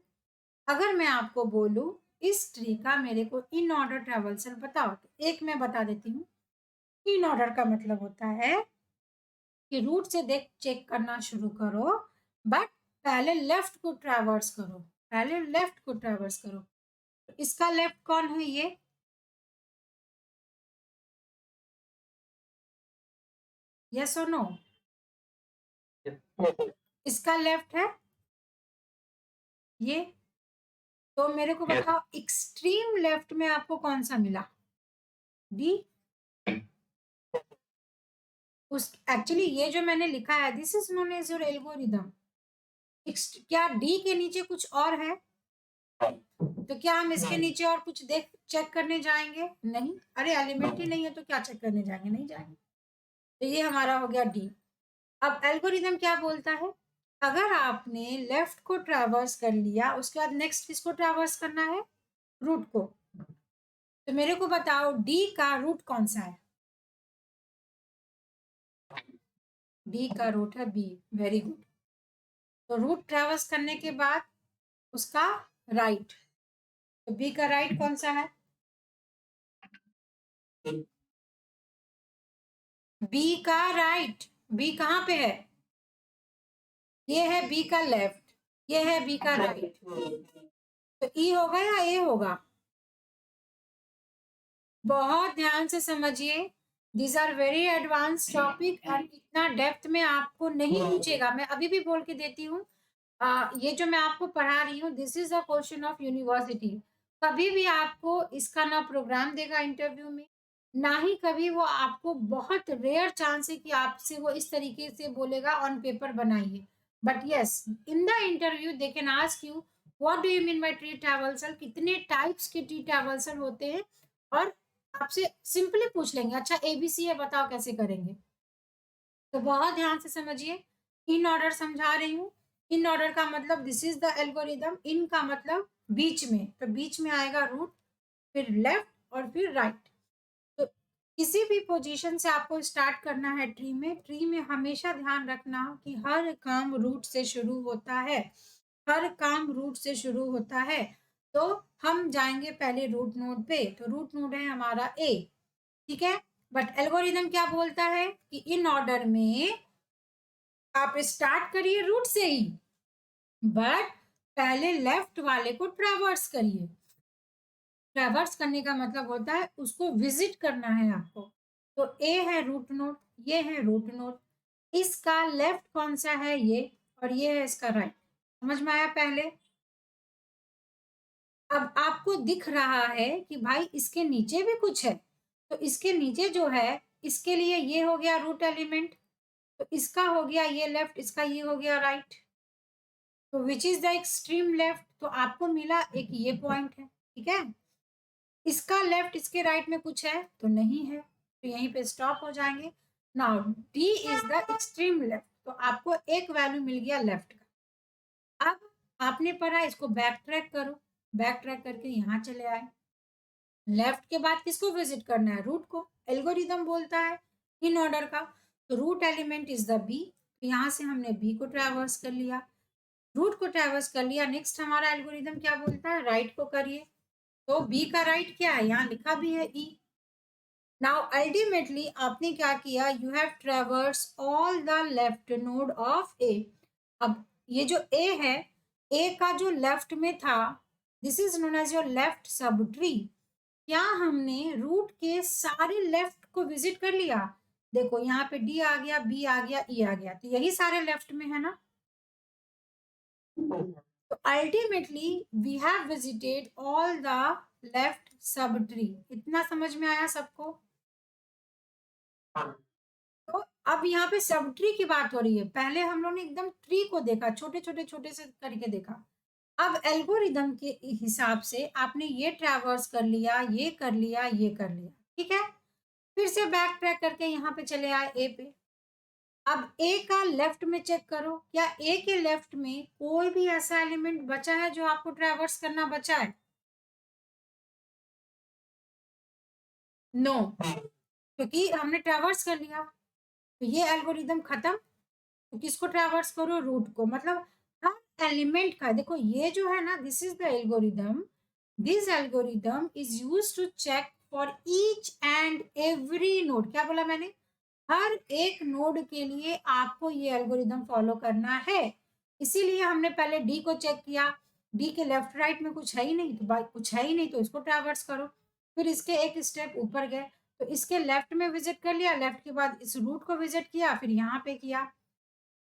अगर मैं आपको बोलूं इस ट्री का मेरे को इन ऑर्डर ट्रेवल्सल बताओ, तो एक मैं बता देती हूँ। इन ऑर्डर का मतलब होता है कि रूट से देख चेक करना शुरू करो, बट पहले लेफ्ट को ट्रैवर्स करो, पहले लेफ्ट को ट्रैवर्स करो। तो इसका लेफ्ट कौन है ये, यस और नो। इसका लेफ्ट है ये। तो मेरे को बताओ एक्सट्रीम लेफ्ट में आपको कौन सा मिला, डी। उस एक्चुअली ये जो मैंने लिखा है, this is known as your algorithm. क्या डी के नीचे कुछ और है, तो क्या हम इसके नीचे और कुछ देख चेक करने जाएंगे, नहीं। अरे एलिमेंट ही नहीं है तो क्या चेक करने जाएंगे, नहीं जाएंगे। तो ये हमारा हो गया डी। अब एल्गोरिदम क्या बोलता है, अगर आपने लेफ्ट को ट्रैवर्स कर लिया, उसके बाद नेक्स्ट किसको ट्रैवर्स करना है, रूट को। तो मेरे को बताओ डी का रूट कौन सा है, डी का रूट है बी। Very good. तो रूट ट्रैवर्स करने के बाद उसका राइट, तो बी का राइट कौन सा है, बी का राइट। बी कहाँ पे है, ये है बी का लेफ्ट, ये है बी का राइट। तो ई होगा या ए होगा, बहुत ध्यान से समझिए। These are very advance topic and इतना डेप्थ में आपको नहीं पूछेगा। मैं अभी भी बोल के देती हूँ, ये जो मैं आपको पढ़ा रही हूँ, this is a question of university. कभी भी आपको इसका ना प्रोग्राम देगा इंटरव्यू में, ना ही कभी वो आपको, बहुत रेयर चांस है कि आपसे वो इस तरीके से बोलेगा ऑन पेपर बनाइए। But yes, in the interview they can ask you what do you mean by tree traversal, कितने टाइप्स के ट्री ट्रैवर्सल होते हैं, और आपसे सिंपली पूछ लेंगे अच्छा एबीसी है बताओ कैसे करेंगे। तो बहुत ध्यान से समझिए, इन ऑर्डर समझा रही हूँ। इन ऑर्डर का मतलब दिस इज द एल्गोरिदम, इन का मतलब बीच में, तो बीच में आएगा रूट, फिर लेफ्ट और फिर राइट। तो किसी भी पोजीशन से आपको स्टार्ट करना है ट्री में। ट्री में हमेशा ध्यान रखना कि हर काम रूट से शुरू होता है, हर काम रूट से शुरू होता है। तो हम जाएंगे पहले रूट नोड पे, तो रूट नोड है हमारा ए, ठीक है। बट एल्गोरिदम क्या बोलता है कि इन ऑर्डर में आप स्टार्ट करिए रूट से ही, बट पहले लेफ्ट वाले को ट्रैवर्स करिए। ट्रैवर्स करने का मतलब होता है उसको विजिट करना है आपको। तो ए है रूट नोड, ये है रूट नोड, इसका लेफ्ट कौन सा है ये, और ये है इसका राइट। समझ में आया पहले। अब आपको दिख रहा है कि भाई इसके नीचे भी कुछ है, तो इसके नीचे जो है इसके लिए ये हो गया रूट एलिमेंट, तो इसका हो गया ये लेफ्ट, इसका ये हो गया राइट। तो विच इज द एक्सट्रीम लेफ्ट, तो आपको मिला एक ये पॉइंट है, ठीक है। इसका लेफ्ट इसके राइट में कुछ है तो नहीं है, तो यहीं पे स्टॉप हो जाएंगे। Now D is the extreme left, तो आपको एक वैल्यू मिल गया लेफ्ट का। अब आपने पढ़ा, इसको बैक ट्रैक करो, बैक ट्रैक करके यहाँ चले आए। लेफ्ट के बाद किसको विजिट करना है, रूट को। एल्गोरिदम बोलता है इन ऑर्डर का, तो root element is the B, तो यहाँ से हमने बी को ट्रैवर्स कर लिया, रूट को ट्रैवर्स कर लिया। नेक्स्ट हमारा एल्गोरिदम क्या बोलता है, राइट को करिए। तो बी का राइट क्या है, यहाँ लिखा भी है ई। नाउ अल्टीमेटली आपने क्या किया, you have traverse all the left node of A. अब ये जो ए है, ए का जो लेफ्ट में था, this is known as your left sub tree. क्या हमने रूट के सारे लेफ्ट को विजिट कर लिया। देखो यहाँ पे डी आ गया, बी आ गया, ई आ गया, तो यही सारे लेफ्ट में है ना। तो ultimately we have visited all the left sub tree. इतना समझ में आया सबको। तो अब यहाँ पे सब ट्री की बात हो रही है, पहले हम लोग ने एकदम ट्री को देखा, छोटे छोटे छोटे से करके देखा। अब एल्गोरिदम के हिसाब से आपने ये ट्रैवर्स कर लिया, ये कर लिया, ये कर लिया, ठीक है। फिर से बैक ट्रैक करके यहाँ पे चले आए ए पे। अब ए का लेफ्ट में चेक करो, क्या ए के लेफ्ट में कोई भी ऐसा एलिमेंट बचा है जो आपको ट्रैवर्स करना बचा है। नो, क्योंकि हमने ट्रैवर्स कर लिया, तो ये एल्गोरिदम खत्म। तो किसको ट्रैवर्स करो, रूट को। मतलब हर एलिमेंट का देखो, ये जो है ना, this is the algorithm, this algorithm is use to check for each and every node. क्या बोला मैंने, हर एक नोड के लिए आपको ये एल्गोरिदम फॉलो करना है। इसीलिए हमने पहले डी को चेक किया, डी के लेफ्ट राइट में कुछ है ही नहीं, तो कुछ है ही नहीं तो इसको ट्रैवर्स करो। फिर इसके एक स्टेप ऊपर गए, तो इसके लेफ्ट में विजिट कर लिया, लेफ्ट के बाद इस रूट को विजिट किया, फिर यहाँ पे किया।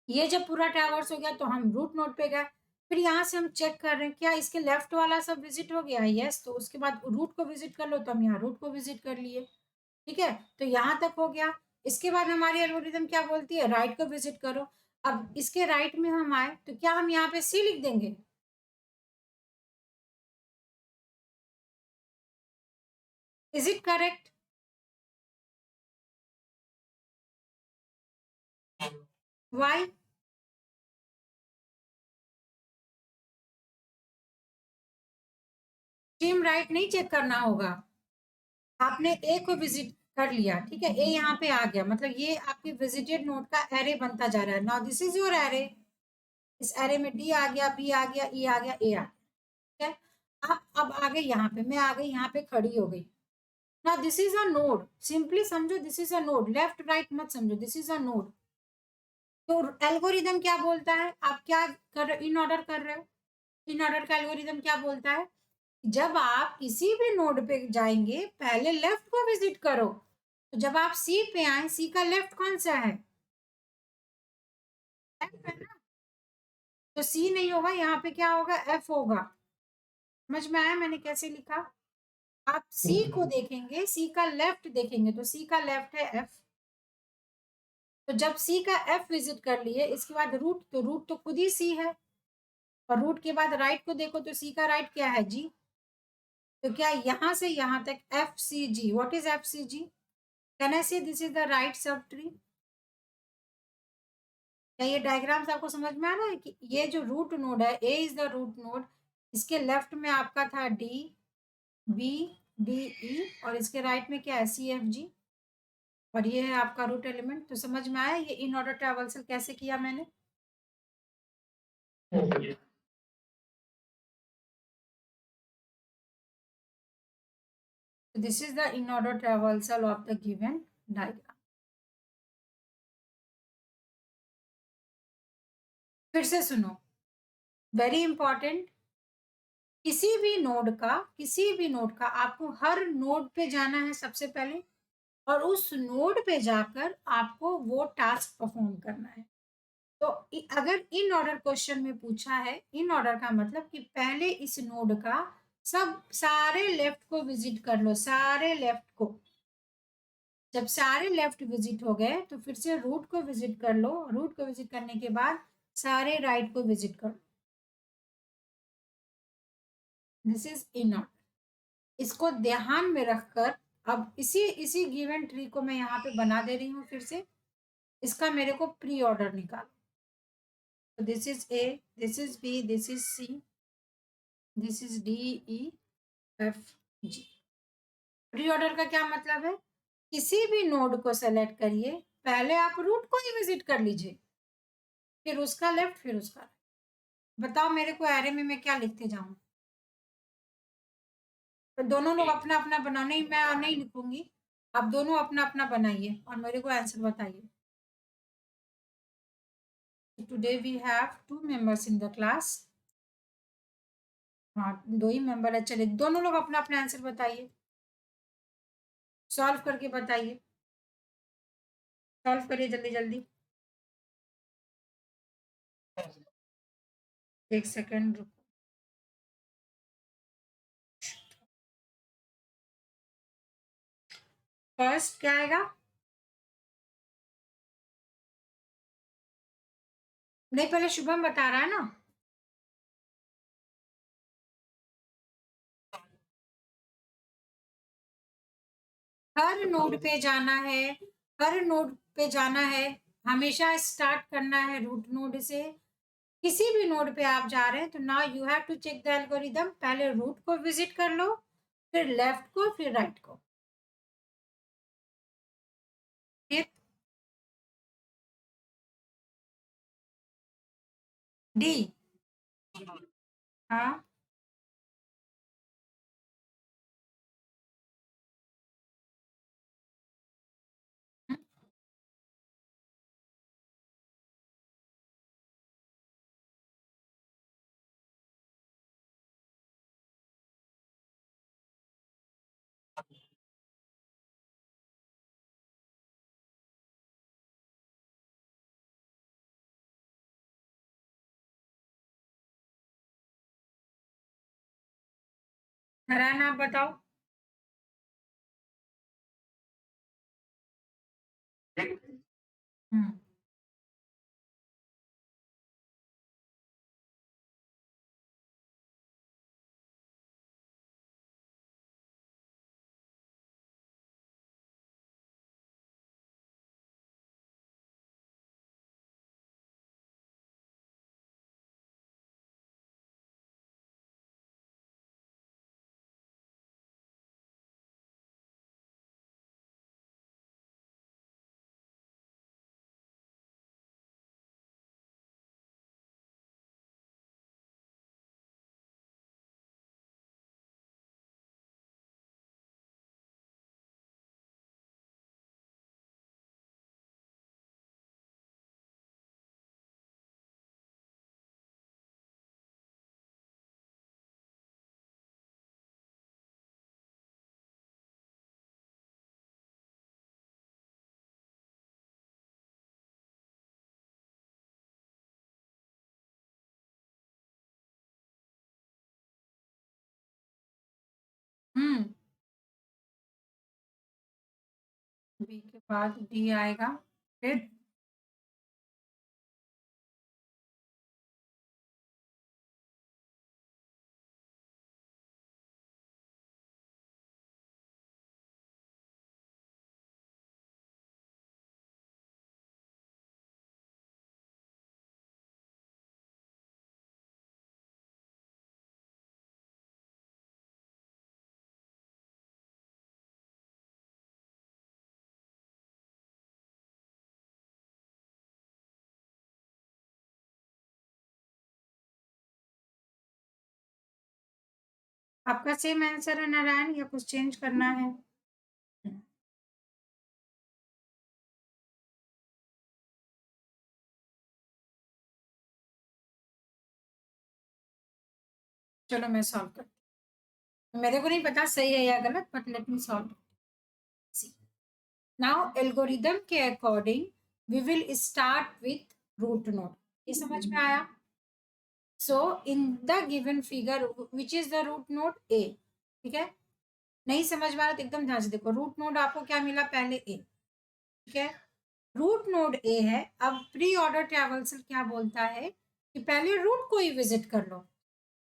ये जब पूरा ट्रैवर्स हो गया तो हम रूट नोड पे गए। फिर यहाँ से हम चेक कर रहे हैं क्या इसके लेफ्ट वाला सब विजिट हो गया, यस। तो उसके बाद रूट को विजिट कर लो, तो हम यहाँ रूट को विजिट कर लिए, ठीक है। तो यहाँ तक हो गया। इसके बाद हमारी एल्गोरिदम क्या बोलती है, राइट को विजिट करो। अब इसके राइट में हम आए तो क्या हम यहाँ पे सी लिख देंगे, is it correct. Why, team right नहीं चेक करना होगा। आपने ए को विजिट कर लिया, ठीक है, ए यहाँ पे आ गया, मतलब ये आपकी विजिटेड नोड का एरे बनता जा रहा है। Now this is your array. इस एरे में डी आ गया, बी आ गया, ई आ गया, ए आ गया, ठीक है। आप अब आ गए यहाँ पे, मैं आ गई यहाँ पे, खड़ी हो गई। ना this is a node, simply समझो this is a node, left right मत समझो, दिस इज अ नोड। तो एल्गोरिदम क्या बोलता है, आप क्या कर रहे हो, इन ऑर्डर कर रहे हो। इन ऑर्डर का एल्गोरिदम क्या बोलता है, जब आप किसी भी नोड पे जाएंगे पहले लेफ्ट को विजिट करो। तो जब आप सी पे आए, सी का लेफ्ट कौन सा है, एफ है ना। तो सी नहीं होगा, यहाँ पे क्या होगा, एफ होगा। समझ में आया मैंने कैसे लिखा। आप सी को देखेंगे, सी का लेफ्ट देखेंगे, तो सी का लेफ्ट है एफ, तो जब सी का एफ विजिट कर लिए, इसके बाद रूट, तो रूट तो खुद ही सी है, और रूट के बाद राइट को देखो तो सी का राइट क्या है, जी। तो क्या यहां से यहां तक F C G, what is F C G? Can I say this is the right sub tree? क्या ये डायग्राम्स आपको समझ में आ रहा है कि ये जो रूट नोड है, ए इज द रूट नोड, इसके लेफ्ट में आपका था डी, बी, डी, ई, और इसके राइट में क्या है, सी, एफ, जी, और ये है आपका रूट एलिमेंट। तो समझ में आया ये इन ऑर्डर ट्रैवर्सल कैसे किया मैंने? This is the in order traversal of the given diagram. फिर से सुनो, वेरी इंपॉर्टेंट, किसी भी नोड का आपको हर नोड पे जाना है सबसे पहले, और उस नोड पे जाकर आपको वो टास्क परफॉर्म करना है। तो अगर इन ऑर्डर क्वेश्चन में पूछा है, इन ऑर्डर का मतलब कि पहले इस नोड का सब सारे लेफ्ट को विजिट कर लो, सारे लेफ्ट को। जब सारे लेफ्ट विजिट हो गए तो फिर से रूट को विजिट कर लो, रूट को विजिट करने के बाद सारे राइट को विजिट कर लो। This is in order. इसको ध्यान में रखकर अब इसी इसी गिवन ट्री को मैं यहाँ पे बना दे रही हूँ फिर से। इसका मेरे को प्री ऑर्डर निकालो। तो this is A, this is B, this is C, this is D, E, F, G. Pre order का क्या मतलब है? किसी भी नोड को सेलेक्ट करिए, पहले आप रूट को ही विजिट कर लीजिए, फिर उसका लेफ्ट, फिर उसका राइट। बताओ मेरे को एरे में मैं क्या लिखते जाऊं? तो दोनों लोग अपना अपना बनाओ, नहीं मैं नहीं लिखूंगी, आप दोनों अपना अपना बनाइए और मेरे को आंसर बताइए। Today we have 2 members in the class. हाँ, 2 ही मेंबर है, चलिए दोनों लोग अपना अपना आंसर बताइए, सॉल्व करके बताइए, सॉल्व करिए जल्दी जल्दी। एक सेकेंड रुको। फर्स्ट क्या आएगा? नहीं, पहले शुभम बता रहा है ना। हर नोड पे जाना है, हर नोड पे जाना है, हमेशा स्टार्ट करना है रूट नोड से। किसी भी नोड पे आप जा रहे हैं तो now you have to check the algorithm, पहले रूट को विजिट कर लो, फिर लेफ्ट को, फिर राइट को। फिर डी। हाँ, नारायण आप बताओ। हम्म, हम्म, बी के बाद डी आएगा, फिर आपका सेम आंसर है नारायण या कुछ चेंज करना है? चलो मैं सॉल्व करती हूँ। मेरे को नहीं पता सही है या गलत, but let me solve. See, now algorithm के according we will start with root node. ये समझ में आया? So in the given figure which is the root node A. ठीक है, नहीं समझ में आ रहा तो एकदम ध्यान से देखो। रूट नोड आपको क्या मिला? पहले ए। ठीक है, रूट नोड ए है। अब प्री ऑर्डर ट्रैवल्सल क्या बोलता है कि पहले रूट को ही विजिट कर लो।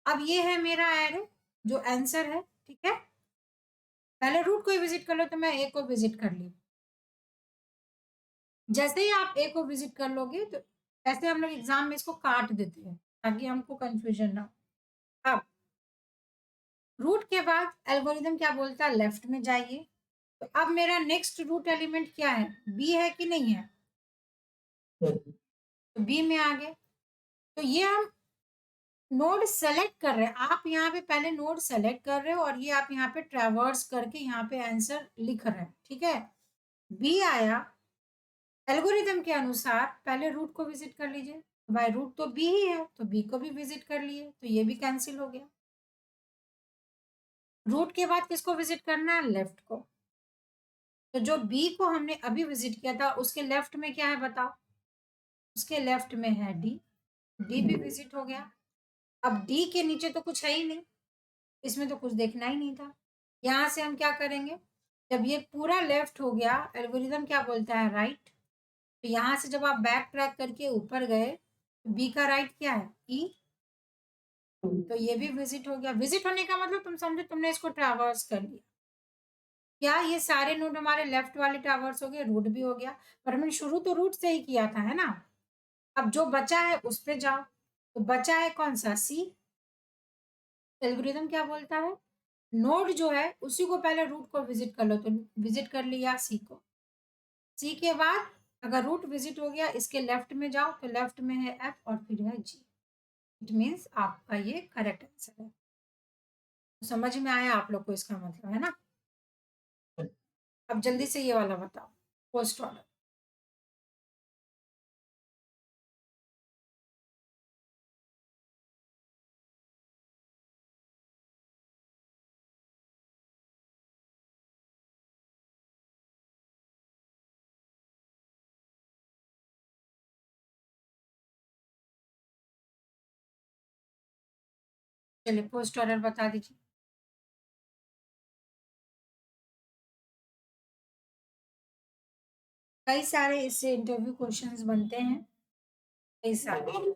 अब ये है मेरा एरो जो आंसर है। ठीक है, पहले रूट को ही विजिट कर लो, तो मैं ए को विजिट कर ली। जैसे ही आप ए को विजिट कर लोगे तो ऐसे हम लोग एग्जाम में इसको काट देते हैं ताकि हमको कंफ्यूजन ना हो। अब रूट के बाद एल्गोरिदम क्या बोलता है? लेफ्ट में जाइए। तो अब मेरा नेक्स्ट रूट एलिमेंट क्या है? बी है कि नहीं है? तो बी में आ गए। तो ये हम नोड सेलेक्ट कर रहे हैं। आप यहाँ पे पहले नोड सेलेक्ट कर रहे हो और ये आप यहाँ पे ट्रैवर्स करके यहाँ पे आंसर लिख रहे हैं। ठीक है, बी आया। एल्गोरिदम के अनुसार पहले रूट को विजिट कर लीजिए। तो भाई रूट तो बी ही है, तो बी को भी विजिट कर लिए, तो ये भी कैंसिल हो गया। रूट के बाद किसको विजिट करना है? लेफ्ट को। तो जो बी को हमने अभी विजिट किया था उसके लेफ्ट में क्या है बताओ? उसके लेफ्ट में है डी। डी भी विजिट हो गया। अब डी के नीचे तो कुछ है ही नहीं, इसमें तो कुछ देखना ही नहीं था। यहाँ से हम क्या करेंगे? जब ये पूरा लेफ्ट हो गया, एल्गोरिदम क्या बोलता है? राइट। तो यहाँ से जब आप बैक ट्रैक करके ऊपर गए तो बी का राइट क्या है? ई। तो ये भी विजिट हो गया। विजिट होने का मतलब तुम समझो तुमने इसको ट्रैवर्स कर लिया। क्या ये सारे नोड हमारे लेफ्ट वाले ट्रैवर्स हो गए? रूट भी हो गया, पर हमने शुरू तो रूट से ही किया था, है ना? अब जो बचा है उस पे जाओ। तो बचा है कौन सा? सी। एल्गोरिदम क्या बोलता है? नोड जो है उसी को पहले रूट को विजिट कर लो। तो विजिट कर लिया सी को। सी के बाद अगर रूट विजिट हो गया, इसके लेफ्ट में जाओ तो लेफ्ट में है एफ और फिर है जी। इट मीन्स आपका ये करेक्ट आंसर है। तो समझ में आया आप लोग को इसका मतलब, है ना? अब जल्दी से ये वाला बताओ, पोस्ट ऑर्डर। चलिए पोस्ट ऑर्डर बता दीजिए। कई सारे इससे इंटरव्यू क्वेश्चंस बनते हैं, कई सारे।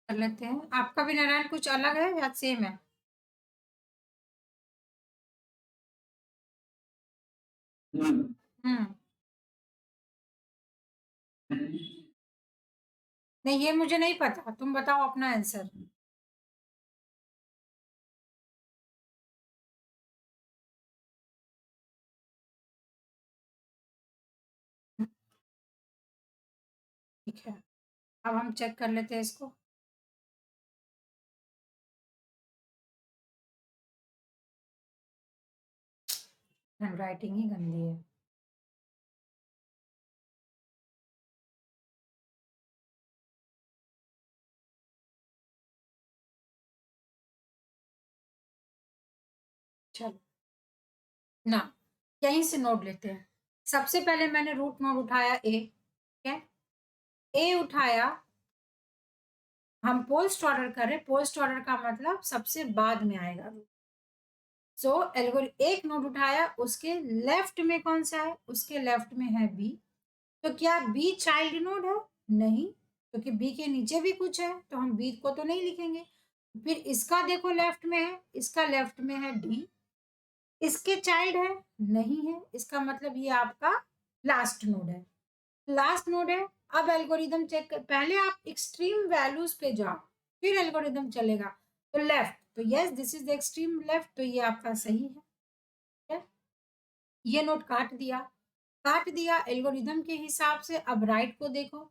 कर लेते हैं। आपका भी नारायण कुछ अलग है या सेम है? हम्म। नहीं ये मुझे नहीं पता, तुम बताओ अपना आंसर। ठीक है, अब हम चेक कर लेते हैं इसको। हैंडराइटिंग ही गंदी है। चलो ना, यहीं से नोट लेते हैं। सबसे पहले मैंने रूट नोड उठाया ए। ठीक है, ए उठाया। हम पोस्ट ऑर्डर कर रहे, पोस्ट ऑर्डर का मतलब सबसे बाद में आएगा। सो एक नोड उठाया, उसके लेफ्ट में कौन सा है, उसके लेफ्ट में है बी। तो क्या बी चाइल्ड नोड है? नहीं, क्योंकि बी के नीचे भी कुछ है, तो हम बी को तो नहीं लिखेंगे। फिर इसका देखो लेफ्ट में है, इसका लेफ्ट में है डी, इसके चाइल्ड है? नहीं है, इसका मतलब ये आपका लास्ट नोड है। लास्ट नोड है। अब एल्गोरिदम चेक कर, पहले आप एक्सट्रीम वैल्यूज पे जाओ, फिर एल्गोरिदम चलेगा। तो लेफ्ट, तो yes this is the extreme left, तो ये आपका सही है। ठीक है? ये नोड काट दिया, काट दिया एल्गोरिदम के हिसाब से। अब राइट को देखो,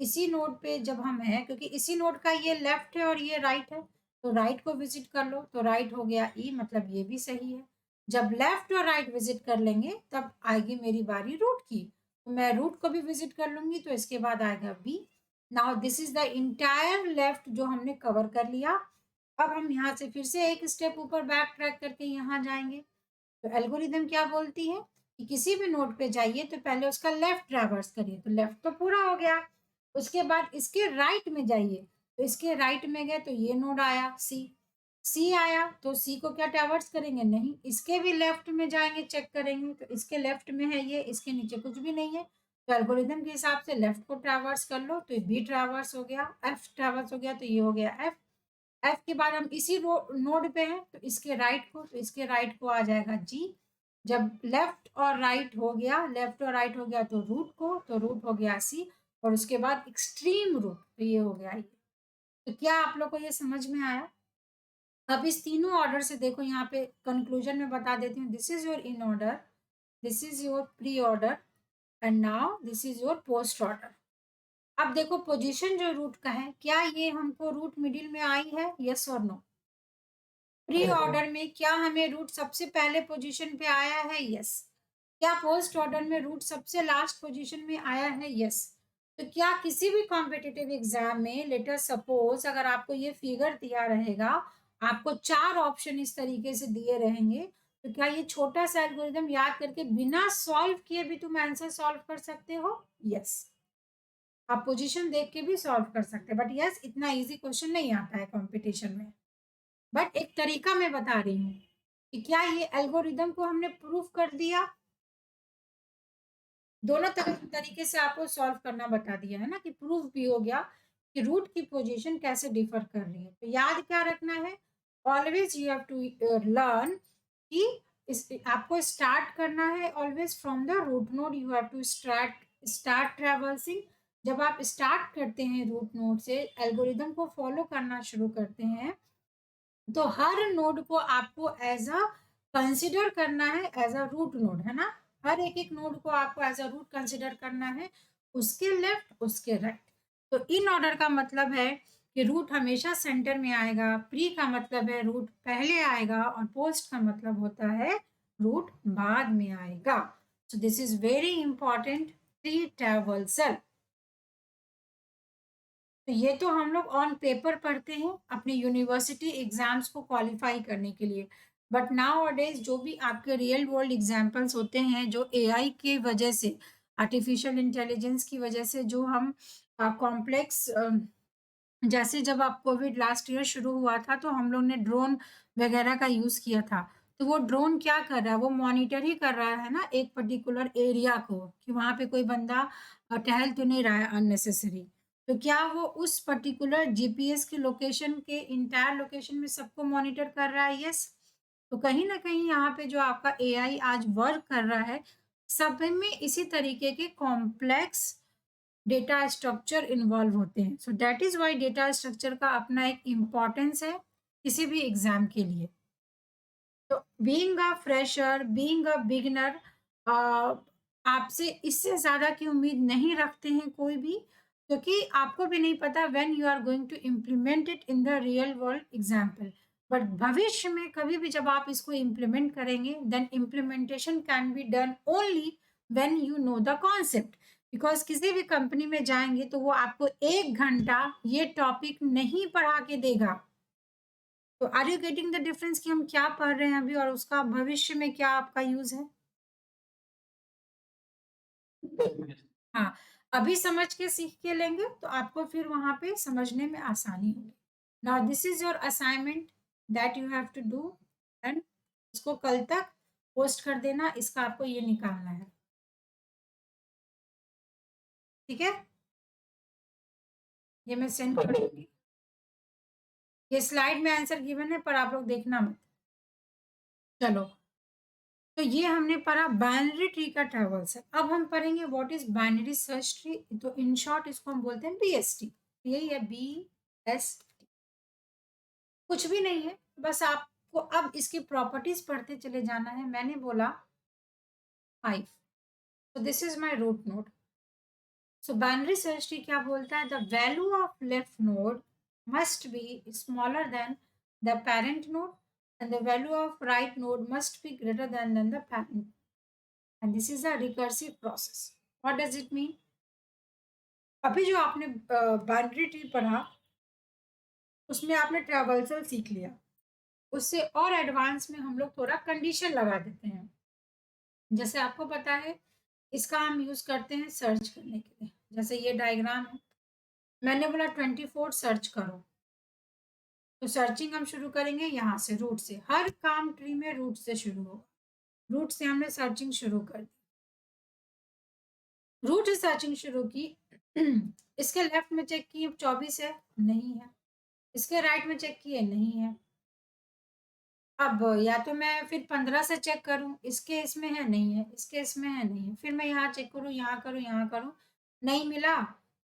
इसी नोड पे जब हम हैं, क्योंकि इसी नोड का ये लेफ्ट है और ये राइट है, तो राइट को विजिट कर लो, तो राइट हो गया ई, मतलब ये भी सही है। जब लेफ्ट और राइट विजिट कर लेंगे तब आएगी मेरी बारी रूट की, तो मैं रूट को भी विजिट कर लूंगी, तो इसके बाद आएगा B. Now this is the entire left जो हमने कवर कर लिया। अब हम यहाँ से फिर से एक स्टेप ऊपर बैक ट्रैक करके यहाँ जाएंगे। तो एल्गोरिदम क्या बोलती है कि किसी भी नोड पे जाइए तो पहले उसका लेफ्ट ट्रैवर्स करिए, तो लेफ्ट तो पूरा हो गया। उसके बाद इसके राइट में जाइए, तो इसके राइट में गए तो ये नोड आया सी, सी आया तो सी को क्या ट्रैवर्स करेंगे? नहीं, इसके भी लेफ्ट में जाएंगे, चेक करेंगे, तो इसके लेफ्ट में है ये, इसके नीचे कुछ भी नहीं है, तो एल्गोरिदम के हिसाब से लेफ्ट को ट्रैवर्स कर लो, तो बी ट्रैवर्स हो गया, एफ ट्रैवर्स हो गया, तो ये हो गया एफ। एफ के बाद हम इसी नोड पे हैं, तो इसके राइट को, तो इसके राइट को आ जाएगा जी। जब लेफ्ट और राइट हो गया, लेफ्ट और राइट हो गया तो रूट को, तो रूट हो गया सी, और उसके बाद एक्सट्रीम रूट, तो ये हो गया ये। तो क्या आप लोग को ये समझ में आया? अब इस तीनों ऑर्डर से देखो, यहाँ पे कंक्लूजन में बता देती हूँ, this is your in order, this is your pre order, and now this is your post order. अब देखो पोजीशन जो रूट का है, क्या ये हमको रूट मिडिल में आई है? यस और नो? प्री ऑर्डर में क्या हमें रूट सबसे पहले पोजीशन पे आया है? यस। क्या पोस्ट ऑर्डर में रूट सबसे लास्ट पोजीशन में आया है? यस। तो क्या किसी भी कॉम्पिटिटिव एग्जाम में, लेटर सपोज अगर आपको ये फिगर दिया रहेगा, आपको 4 ऑप्शन इस तरीके से दिए रहेंगे, तो क्या ये छोटा सा एल्गोरिदम याद करके बिना सॉल्व किए भी तुम आंसर सॉल्व कर सकते हो? यस। आप पोजीशन देख के भी सॉल्व कर सकते हैं, बट यस इतना इजी क्वेश्चन नहीं आता है कंपटीशन में। बट एक तरीका मैं बता रही हूँ कि क्या ये एल्गोरिदम को हमने प्रूफ कर दिया, दोनों तरीके से आपको सॉल्व करना बता दिया है ना, कि प्रूफ भी हो गया कि रूट की पोजीशन कैसे डिफर कर रही है। तो याद क्या रखना है, always you have to learn कि आपको स्टार्ट करना है always from the root node, you have to start traversing. जब आप स्टार्ट करते हैं रूट नोड से, एल्गोरिदम को फॉलो करना शुरू करते हैं, तो हर नोड को आपको एज अ कंसिडर करना है, एज अ रूट नोड, है ना। हर एक नोड को आपको एज अ रूट कंसिडर करना है, उसके लेफ्ट उसके राइट। तो इन ऑर्डर का मतलब है कि रूट हमेशा सेंटर में आएगा, प्री का मतलब है रूट पहले आएगा, और पोस्ट का मतलब होता है रूट बाद में आएगा। सो this is very important, pre traversal. तो ये तो हम लोग ऑन पेपर पढ़ते हैं अपने यूनिवर्सिटी एग्जाम्स को क्वालिफाई करने के लिए, बट नाउ अडेज जो भी आपके रियल वर्ल्ड एग्जाम्पल्स होते हैं, जो एआई के वजह से, आर्टिफिशियल इंटेलिजेंस की वजह से जो हम कॉम्प्लेक्स, जैसे जब आप कोविड लास्ट ईयर शुरू हुआ था तो हम लोग ने ड्रोन वगैरह का यूज़ किया था, तो वो ड्रोन क्या कर रहा है, वो मॉनिटर ही कर रहा है ना एक पर्टिकुलर एरिया को, कि वहाँ पे कोई बंदा टहल तो नहीं रहा है अननेसेसरी। तो क्या वो उस पर्टिकुलर जीपीएस के लोकेशन के इंटायर लोकेशन में सबको मॉनिटर कर रहा है? यस। तो कहीं ना कहीं यहाँ पे जो आपका एआई आज वर्क कर रहा है, सब में इसी तरीके के कॉम्प्लेक्स डेटा स्ट्रक्चर इन्वॉल्व होते हैं। So that is why data structure का अपना एक इम्पॉर्टेंस है किसी भी एग्जाम के लिए। तो being a fresher, being a beginner, आपसे इससे ज़्यादा की उम्मीद नहीं रखते हैं कोई भी, क्योंकि आपको भी नहीं पता when you are going to implement it in the real world example. But भविष्य में कभी भी जब आप इसको इम्प्लीमेंट करेंगे, then implementation can be done only when you know the concept. Because किसी भी कंपनी में जाएंगे तो वो आपको 1 घंटा ये टॉपिक नहीं पढ़ा के देगा। तो are you getting the difference कि हम क्या पढ़ रहे हैं अभी और उसका भविष्य में क्या आपका यूज है? हाँ, अभी समझ के सीख के लेंगे तो आपको फिर वहां पे समझने में आसानी होगी। Now this is your assignment that you have to do, and इसको कल तक पोस्ट कर देना। इसका आपको ये निकालना है, ठीक है? ये मैं सेंड कर दूंगी। ये स्लाइड में आंसर गिवन है, पर आप लोग देखना मत। चलो, तो ये हमने पढ़ा बाइनरी ट्री का ट्रेवल्स है। अब हम पढ़ेंगे what is binary search tree. तो इन शॉर्ट इसको हम बोलते हैं बीएसटी। यही है BST, कुछ भी नहीं है, बस आपको अब इसकी प्रॉपर्टीज पढ़ते चले जाना है। मैंने बोला 5, तो this is my root node. So binary search tree क्या बोलता है? The value of left node must be smaller than the parent node, and the value of right node must be greater than the parent, and this is a recursive process. What does it mean? अभी जो आपने binary tree पढ़ा उसमें आपने traversal सीख लिया, उससे और एडवांस में हम लोग थोड़ा कंडीशन लगा देते हैं। जैसे आपको पता है इसका हम यूज करते हैं सर्च करने के लिए। जैसे ये डायग्राम है, मैंने बोला 24 सर्च करो, तो सर्चिंग हम शुरू करेंगे यहाँ से, रूट से। हर काम ट्री में रूट से शुरू होगा, रूट से हमने सर्चिंग शुरू कर दी। रूट से सर्चिंग शुरू की, इसके लेफ्ट में चेक किए 24 है, नहीं है। इसके राइट में चेक किए, नहीं है। अब या तो मैं फिर 15 से चेक करूं, इसके इसमें है, नहीं है। इसके इसमें है, नहीं है। फिर मैं यहाँ चेक करूं, यहाँ करूं, यहाँ करूं, नहीं मिला।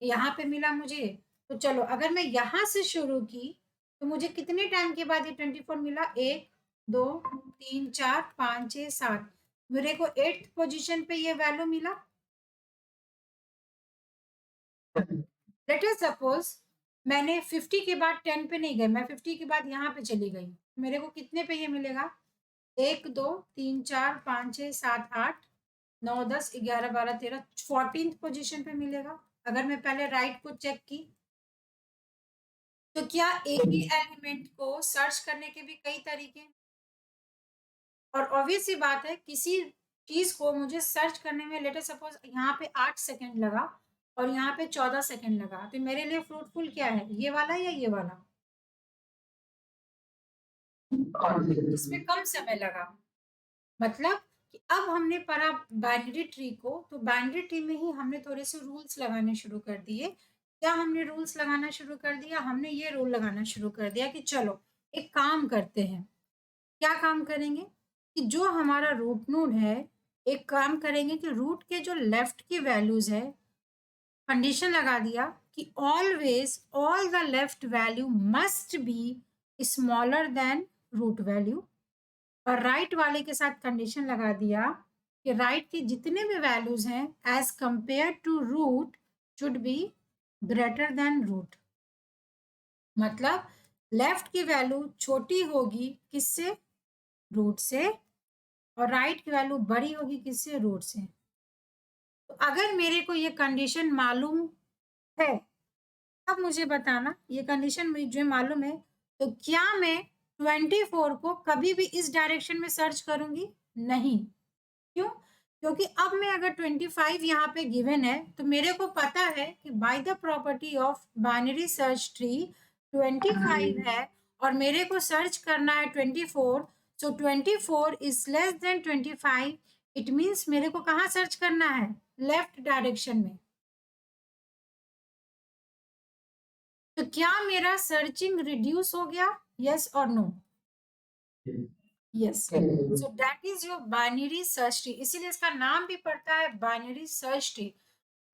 यहाँ पे मिला मुझे, तो चलो अगर मैं यहाँ से शुरू की तो मुझे कितने टाइम के बाद ये 24 मिला? 1 2 3 4 5 6 7, मेरे को 8th पोजीशन पे ये वैल्यू मिला। लेट अस सपोज मैंने 50 के बाद 10 पे नहीं गई, मैं 50 के बाद यहाँ पे चली गई, मेरे को कितने पे ये मिलेगा? 1 2 3 4 5 6 7 8 9 10 11 12 13, 14th पोजीशन पे मिलेगा। अगर मैं पहले राइट को चेक की तो क्या एक ही एलिमेंट को सर्च करने के भी कई तरीके हैं, और ऑब्वियस सी बात है किसी चीज को मुझे सर्च करने में लेटर सपोज यहाँ पे 8 सेकंड लगा और यहाँ पे 14 सेकंड लगा, तो मेरे लिए फ्रूटफुल क्या है? ये वाला या ये वाला? इसमें कम समय लगा। मतलब कि अब हमने पढ़ा बाइनरी ट्री को, तो बाइनरी ट्री में ही हमने थोड़े से रूल्स लगाने शुरू कर दिए। क्या हमने रूल्स लगाना शुरू कर दिया? हमने ये रूल लगाना शुरू कर दिया कि चलो एक काम करते हैं। क्या काम करेंगे? कि जो हमारा रूट नोड है, एक काम करेंगे कि रूट के जो लेफ्ट की वैल्यूज है, कंडीशन लगा दिया कि always all the left value must be smaller than root value, और राइट वाले के साथ कंडीशन लगा दिया कि राइट की जितने भी वैल्यूज हैं as compare to root should be greater than root. मतलब लेफ्ट की वैल्यू छोटी होगी किससे? रूट से, और राइट की वैल्यू बड़ी होगी किससे? रूट से। तो अगर मेरे को ये कंडीशन मालूम है, अब मुझे बताना ये कंडीशन मुझे मालूम है, तो क्या मैं 24 को कभी भी इस डायरेक्शन में सर्च करूंगी? नहीं। क्यों? क्योंकि अब मैं अगर 25 यहाँ पे गिवन है तो मेरे को पता है कि by the property of binary search tree 25 है और मेरे को सर्च करना है 24, सो 24 is less than 25, it means मेरे को कहाँ सर्च करना है? लेफ्ट डायरेक्शन में। तो क्या मेरा सर्चिंग रिड्यूस हो गया? यस और no? Yes. So that is your binary search tree, इसीलिए इसका नाम भी पड़ता है binary search tree.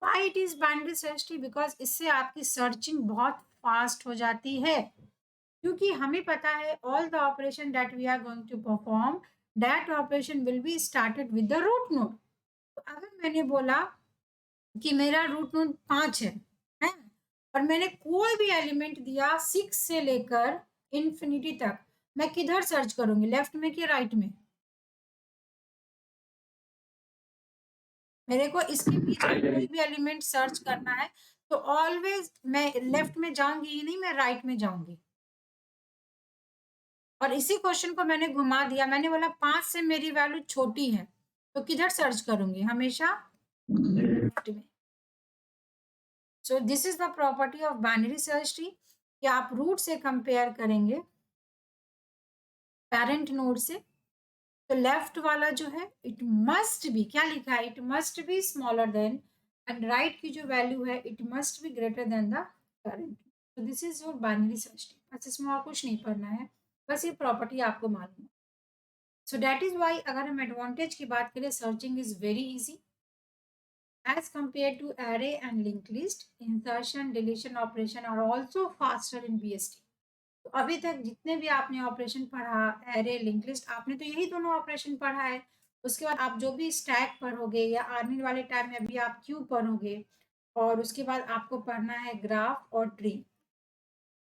Why it is binary search tree? Because इससे आपकी सर्चिंग बहुत फास्ट हो जाती है, क्योंकि हमें पता है all the operation that we are going to perform, that operation will be started with the root node. तो अगर मैंने बोला कि मेरा रूट नोड 5 है और मैंने कोई भी एलिमेंट दिया 6 से लेकर इंफिनिटी तक, मैं किधर सर्च करूंगी? लेफ्ट में कि राइट में? मेरे को इसके बीच में कोई भी एलिमेंट सर्च करना है तो ऑलवेज मैं लेफ्ट में जाऊंगी ही नहीं, मैं राइट में जाऊंगी। और इसी क्वेश्चन को मैंने घुमा दिया, मैंने बोला 5 से मेरी वैल्यू छोटी है तो किधर सर्च करूंगी? हमेशा लेफ्ट में। सो this is the property of binary search tree कि आप रूट से कंपेयर करेंगे पेरेंट नोड से, तो लेफ्ट वाला जो है इट मस्ट बी, क्या लिखा है, it must be smaller than, and right की जो वैल्यू है it must be greater than the parent. तो this is your binary search tree, बस इसमें और कुछ नहीं पढ़ना है, बस ये प्रॉपर्टी आपको मालूम है। सो दैट इज वाई अगर हम एडवांटेज की बात करें, searching is very easy as compared to array and linked list. Insertion deletion operation are also faster in BST. तो अभी तक जितने भी आपने ऑपरेशन पढ़ा, एरे लिंक लिस्ट, आपने तो यही दोनों ऑपरेशन पढ़ा है। उसके बाद आप जो भी स्टैक पढ़ोगे या आने वाले टाइम में अभी आप क्यू पढ़ोगे, और उसके बाद आपको पढ़ना है ग्राफ और ट्री।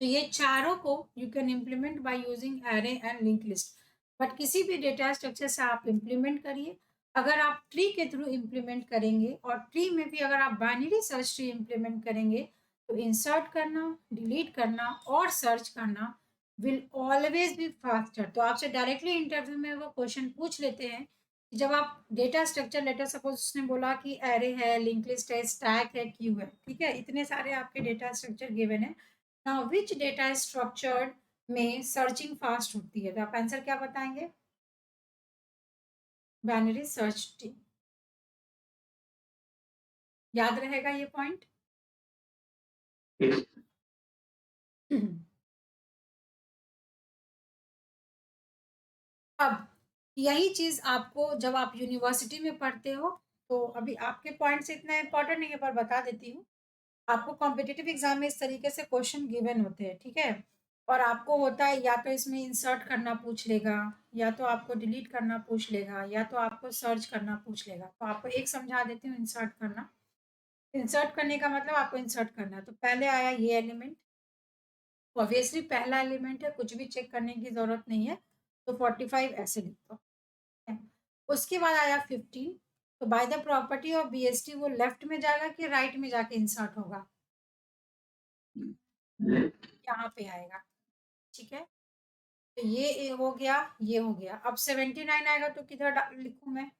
तो ये चारों को you can implement by using array and link list. But किसी भी डेटा स्ट्रक्चर से आप इम्प्लीमेंट करिए। अगर आप ट्री के थ्रू इम्प्लीमेंट करेंगे, और ट्री में भी अगर आप बाइनरी सर्च ट्री इम्प्लीमेंट करेंगे, तो इंसर्ट करना, डिलीट करना और सर्च करना विल ऑलवेज बी फास्टर। तो आपसे डायरेक्टली इंटरव्यू में वो क्वेश्चन पूछ लेते हैं कि जब आप डेटा स्ट्रक्चर, लेटर सपोज उसने बोला कि एरे है, लिंक लिस्ट है, स्टैक है, क्यू है, ठीक है, इतने सारे आपके डेटा स्ट्रक्चर गिवन है। नाउ विच डेटा स्ट्रक्चर्ड में सर्चिंग फास्ट होती है, तो आप आंसर क्या बताएंगे, बाइनरी सर्च ट्री। याद रहेगा ये पॉइंट। अब यही चीज आपको जब आप यूनिवर्सिटी में पढ़ते हो, तो अभी आपके पॉइंट से इतना इंपॉर्टेंट नहीं है पर बता देती हूँ। आपको कॉम्पिटिटिव एग्जाम में इस तरीके से क्वेश्चन गिवन होते हैं, ठीक है, और आपको होता है या तो इसमें इंसर्ट करना पूछ लेगा, या तो आपको डिलीट करना पूछ लेगा, या तो आपको सर्च करना पूछ लेगा। तो आपको एक समझा देती हूँ, इंसर्ट करना। इंसर्ट करने का मतलब आपको इंसर्ट करना है, तो पहले आया ये एलिमेंट, ऑब्वियसली पहला एलिमेंट है, कुछ भी चेक करने की जरूरत नहीं है, तो 45 ऐसे लिख दो। उसके बाद आया 15, तो by the property of BST वो लेफ्ट में जाएगा कि राइट में जाके इंसर्ट होगा, यहाँ पे आएगा, ठीक है। तो ये हो गया, ये हो गया। अब 79 आएगा तो किधर लिखूं मैं,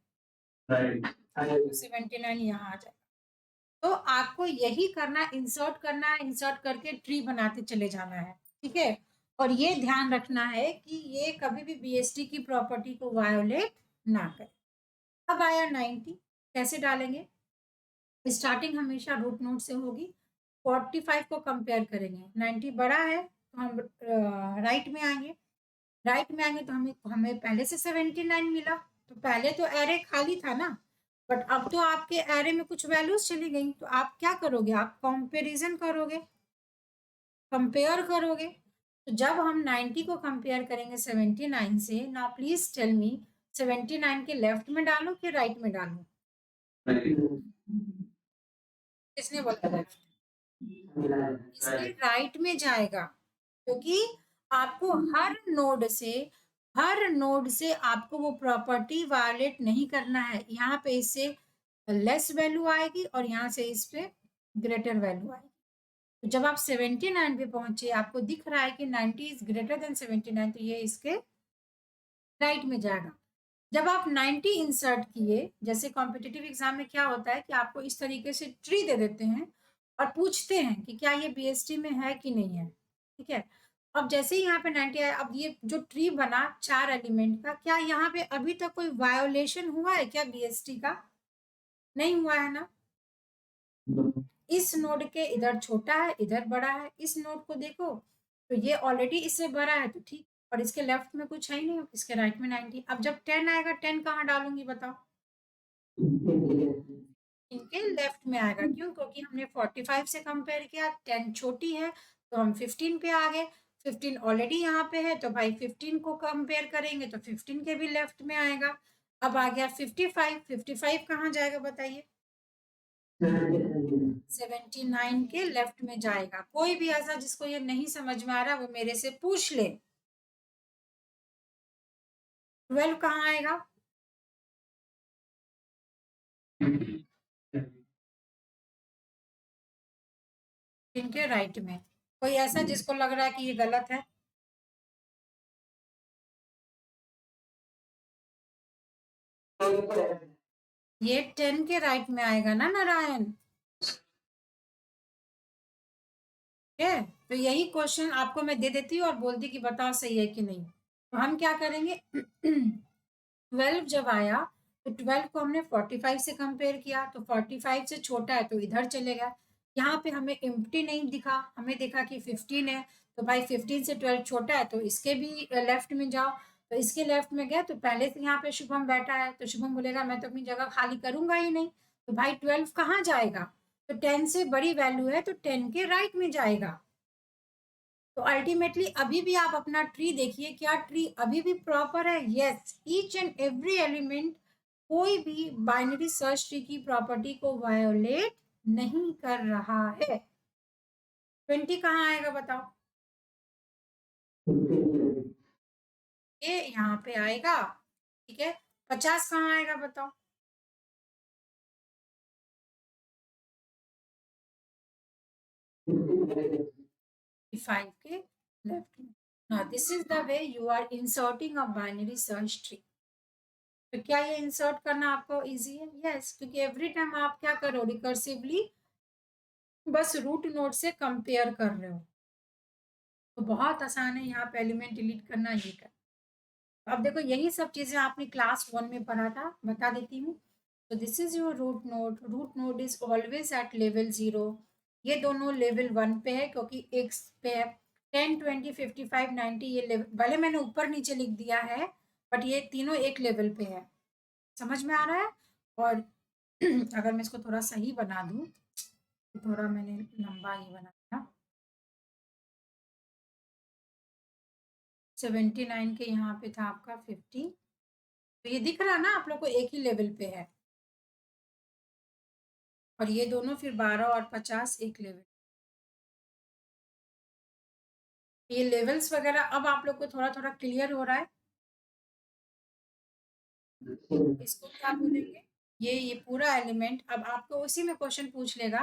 तो 79 यहाँ आ जाएगा। तो आपको यही करना, इंसर्ट करना है, इंसर्ट करके ट्री बनाते चले जाना है, ठीक है। और ये ध्यान रखना है कि ये कभी भी बीएसटी की प्रॉपर्टी को वायोलेट ना करे। अब आया 90, कैसे डालेंगे, स्टार्टिंग हमेशा रूट नोड से होगी। 45 को कंपेयर करेंगे, 90 बड़ा है तो हम राइट में आएंगे, राइट में आएंगे तो हमें हमें पहले से 79 मिला, तो पहले तो एरे खाली था ना, बट अब तो आपके एरे में कुछ वैल्यूज चली गई, तो आप क्या करोगे, आप कंपैरिजन करोगे, कंपेयर करोगे। तो जब हम 90 को कंपेयर करेंगे 79 से, ना प्लीज टेल मी 79 के लेफ्ट में डालो कि राइट में डालो, किसने बोला लेफ्ट, इसके राइट में जाएगा, क्योंकि आपको हर नोड से आपको वो प्रॉपर्टी वायलेट नहीं करना है। यहाँ पे इससे लेस वैल्यू आएगी और यहाँ से इस पे ग्रेटर वैल्यू आएगी। तो जब आप 79 पे पहुंचे, आपको दिख रहा है कि 90 इज ग्रेटर देन 79, तो ये इसके राइट में जाएगा। जब आप 90 इंसर्ट किए, जैसे कॉम्पिटिटिव एग्जाम में क्या होता है कि आपको इस तरीके से ट्री दे देते हैं और पूछते हैं कि क्या ये बीएसटी में है कि नहीं है, ठीक है। अब जैसे ही यहाँ पे 90 आया, अब ये जो ट्री बना 4 एलिमेंट का, क्या यहाँ पे अभी तक कोई वायोलेशन हुआ है क्या बीएसटी का, नहीं हुआ है ना। इस नोड के इधर छोटा है, इधर बड़ा है, इस नोड को देखो तो ये ऑलरेडी इससे बड़ा है, तो ठीक, और इसके लेफ्ट में कुछ है ही नहीं, इसके राइट में 90। अब जब 10 आएगा, 10 कहाँ डालूंगी बताओ, इनके लेफ्ट में आएगा, क्यों, क्योंकि हमने 45 से कंपेयर किया, 10 छोटी है तो हम 15 पे आ गए, 15 ऑलरेडी यहाँ पे है, तो भाई 15 को कंपेयर करेंगे तो 15 के भी लेफ्ट में आएगा। अब आ गया 55, 55 कहाँ जाएगा बताइए, 79 के लेफ्ट में जाएगा। कोई भी ऐसा जिसको ये नहीं समझ में आ रहा वो मेरे से पूछ ले। 12 कहाँ आएगा, इनके राइट में। कोई ऐसा जिसको लग रहा है कि ये गलत है, ये 10 के राइट में आएगा ना नारायण, है। तो यही क्वेश्चन आपको मैं दे देती हूँ और बोलती कि बताओ सही है कि नहीं। तो हम क्या करेंगे 12 जब आया तो 12 को हमने 45 से कंपेयर किया, तो 45 से छोटा है तो इधर चले गया। यहाँ पे हमें एम्प्टी नहीं दिखा, हमें देखा कि 15 है, तो भाई 15 से 12 छोटा है तो इसके भी लेफ्ट में जाओ। तो इसके लेफ्ट में गया तो पहले से यहाँ पे शुभम बैठा है, तो शुभम बोलेगा मैं तो अपनी जगह खाली करूंगा ही नहीं। तो भाई 12 कहाँ जाएगा, तो 10 से बड़ी वैल्यू है तो 10 के राइट में जाएगा। तो अल्टीमेटली अभी भी आप अपना ट्री देखिए, क्या ट्री अभी भी प्रॉपर है? Yes, each and every element कोई भी बाइनरी सर्च ट्री की प्रॉपर्टी को वायोलेट नहीं कर रहा है। 20 कहाँ आएगा बताओ? ये यहाँ पे आएगा, ठीक है। 50 कहाँ आएगा बताओ? 5 के लेफ्ट में। now this is the way you are inserting a binary search tree। तो क्या ये इंसर्ट करना आपको इजी है? यस, क्योंकि एवरी टाइम आप क्या करो, रिकर्सिवली बस रूट नोड से कंपेयर कर रहे हो। तो बहुत आसान है यहाँ पे एलिमेंट डिलीट करना, ये कर। अब देखो यही सब चीजें आपने क्लास 1 में पढ़ा था, बता देती हूँ। तो this is your root node is always at level 0। ये दोनों लेवल 1 पे है क्योंकि एक पे है 10 20 55 90, ये लेवल भले मैंने ऊपर नीचे लिख दिया है बट ये तीनों एक लेवल पे है। समझ में आ रहा है? और अगर मैं इसको थोड़ा सही बना दूं, तो थोड़ा मैंने लंबा ही बनाया, 79 के यहाँ पे था आपका 50। तो ये दिख रहा है ना आप लोग को, एक ही लेवल पे है। और ये दोनों फिर 12 और 50 एक लेवल। ये लेवल्स वगैरह अब आप लोग को थोड़ा थोड़ा क्लियर हो रहा है। इसको क्या बोलेंगे, ये पूरा एलिमेंट अब आपको उसी में क्वेश्चन पूछ लेगा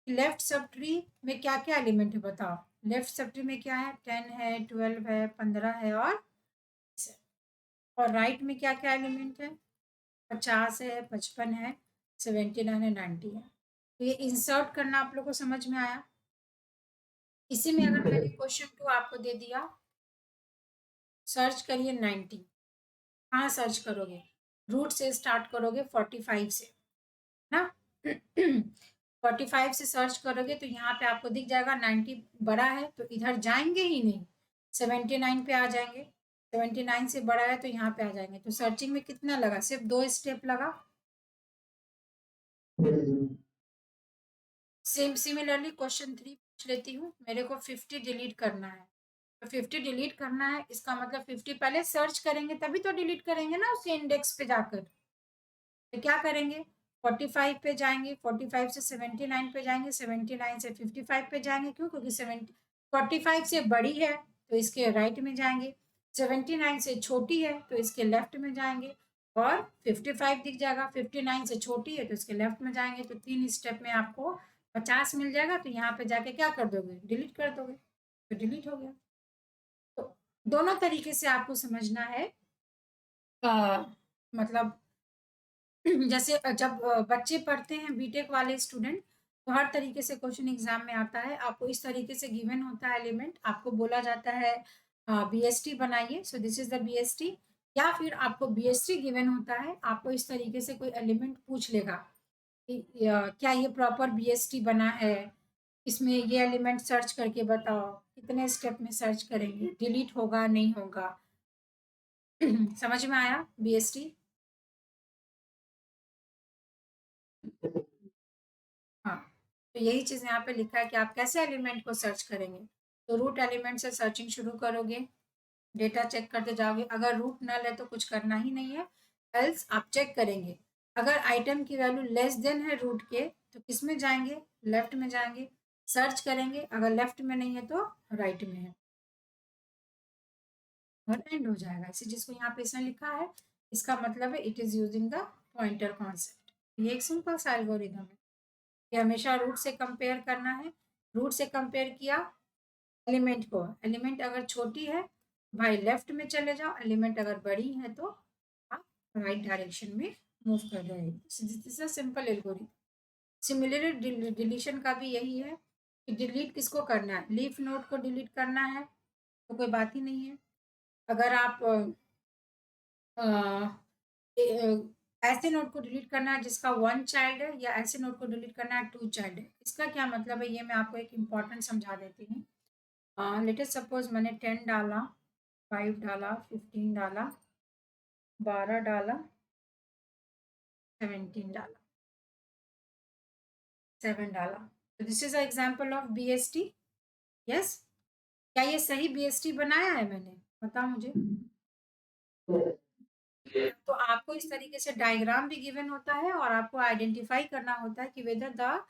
कि लेफ्ट सब ट्री में क्या क्या एलिमेंट है बताओ। लेफ्ट सब ट्री में क्या है? 10 है, 12 है, 15 है और 20 है। और राइट में क्या क्या एलिमेंट है? 50 है, 55 है, 79 है, 90 है। तो ये इंसर्ट करना आप लोग को समझ में आया? इसी में अगर मैंने क्वेश्चन 2 आपको दे दिया, सर्च करिए 90। कहाँ सर्च करोगे? रूट से स्टार्ट करोगे 45 से ना। 45 से सर्च करोगे तो यहाँ पे आपको दिख जाएगा 90 बड़ा है तो इधर जाएंगे ही नहीं, 79 पे आ जाएंगे। 79 से बड़ा है तो यहाँ पे आ जाएंगे। तो सर्चिंग में कितना लगा? सिर्फ 2 स्टेप लगा। सेम सिमिलरली क्वेश्चन 3 पूछ लेती हूँ। मेरे को 50 डिलीट करना है, तो 50 डिलीट करना है इसका मतलब 50 पहले सर्च करेंगे तभी तो डिलीट करेंगे ना उसके इंडेक्स पे जाकर। तो क्या करेंगे? 45 पे जाएंगे, 45 से 79 पे जाएंगे, 79 से 55 पे जाएंगे। क्यों? क्योंकि 45 से बड़ी है तो इसके राइट में जाएंगे, 79 से छोटी है तो इसके लेफ्ट में जाएंगे, और 55 दिख जाएगा, 59 से छोटी है तो इसके लेफ्ट में जाएंगे। तो 3 स्टेप में आपको 50 मिल जाएगा। तो यहाँ पे जाके क्या कर दोगे? डिलीट कर दोगे। तो डिलीट हो गया। तो दोनों तरीके से आपको समझना है। मतलब जैसे जब बच्चे पढ़ते हैं, बीटेक वाले स्टूडेंट, तो हर तरीके से क्वेश्चन एग्जाम में आता है। आपको इस तरीके से गिवन होता है एलिमेंट, आपको बोला जाता है बीएसटी बनाइए, सो दिस इज द बीएसटी। या फिर आपको बीएसटी गिवन होता है, आपको इस तरीके से कोई एलिमेंट पूछ लेगा कि क्या ये प्रॉपर बीएसटी बना है, इसमें ये एलिमेंट सर्च करके बताओ, कितने स्टेप में सर्च करेंगे, डिलीट होगा नहीं होगा। समझ में आया बीएसटी? हाँ, तो यही चीज़ यहाँ पे लिखा है कि आप कैसे एलिमेंट को सर्च करेंगे। तो रूट एलिमेंट से सर्चिंग शुरू करोगे, डेटा चेक करते जाओगे। अगर रूट नल है तो कुछ करना ही नहीं है, एल्स आप चेक करेंगे। अगर आइटम की वैल्यू लेस देन है रूट के तो किस में जाएंगे? लेफ्ट में जाएंगे, सर्च करेंगे। अगर लेफ्ट में नहीं है तो राइट में है, और एंड हो जाएगा। इसी चीज़ को यहाँ पे इसने लिखा है, इसका मतलब है it is using the pointer concept. ये एक सिंपल सा एल्गोरिदम है कि हमेशा रूट से कंपेयर करना है। रूट से कंपेयर किया एलिमेंट को, एलिमेंट अगर छोटी है भाई लेफ्ट में चले जाओ, एलिमेंट अगर बड़ी है तो आप राइट डायरेक्शन में मूव कर रहे हैं। This is a simple algorithm. Similarly deletion का भी यही है। कि डिलीट किसको करना है, लीफ नोड को डिलीट करना है तो कोई बात ही नहीं है। अगर आप ऐसे नोड को डिलीट करना है जिसका 1 चाइल्ड है, या ऐसे नोड को डिलीट करना है 2 चाइल्ड है, इसका क्या मतलब है ये मैं आपको एक इम्पॉर्टेंट समझा देती हूँ। लेट अस सपोज मैंने 10 डाला, 5 डाला, 15 डाला, 12 डाला, 17 डाला, 7 डाला। तो this is a example of BST. Yes, क्या ये सही बीएसटी बनाया है मैंने, बताओ मुझे। तो आपको इस तरीके से डायग्राम भी गिवन होता है और आपको आइडेंटिफाई करना होता है कि whether the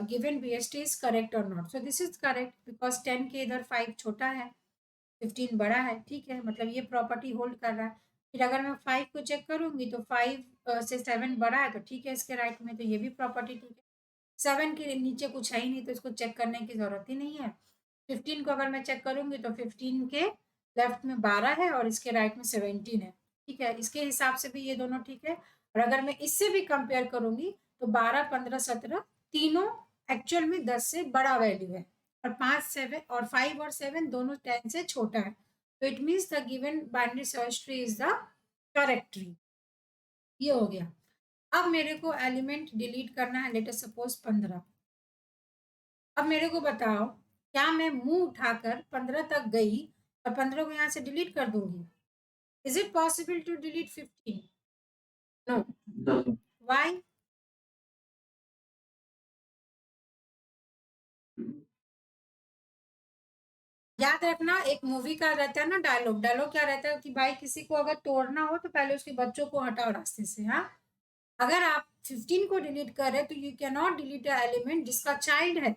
given BST is correct और not. So this is correct because 10 के इधर 5 छोटा है, 15 बड़ा है, ठीक है, मतलब ये प्रॉपर्टी होल्ड कर रहा है। फिर अगर मैं 5 को चेक करूंगी तो 5 से 7 बड़ा है, तो ठीक है इसके राइट में, तो ये भी प्रॉपर्टी ठीक है। 7 के नीचे कुछ है ही नहीं तो इसको चेक करने की जरूरत ही नहीं है। 15 को अगर मैं चेक करूंगी तो 15 के लेफ्ट में 12 है और इसके राइट में 17 है, ठीक है, इसके हिसाब से भी ये दोनों ठीक है। और अगर मैं इससे भी कंपेयर करूंगी तो 12, 15, 17 तीनों एक्चुअल में 10 से बड़ा वैल्यू है, और 5, 7 और 5 और 7 दोनों 10 से छोटा है। तो it means the given binary search tree is the correct tree. ये हो गया। अब मेरे को एलिमेंट डिलीट करना है, लेट अस सपोज 15। अब मेरे को बताओ, क्या मैं मुंह उठाकर 15 तक गई और 15 को यहाँ से डिलीट कर दूंगी? Is it possible to delete 15? No. Why? याद रखना, एक मूवी का रहता है ना डायलॉग, डायलॉग क्या रहता है कि भाई किसी को अगर तोड़ना हो तो पहले उसके बच्चों को हटाओ रास्ते से। हाँ, अगर आप 15 को डिलीट कर रहे तो you can not delete a element जिसका चाइल्ड है।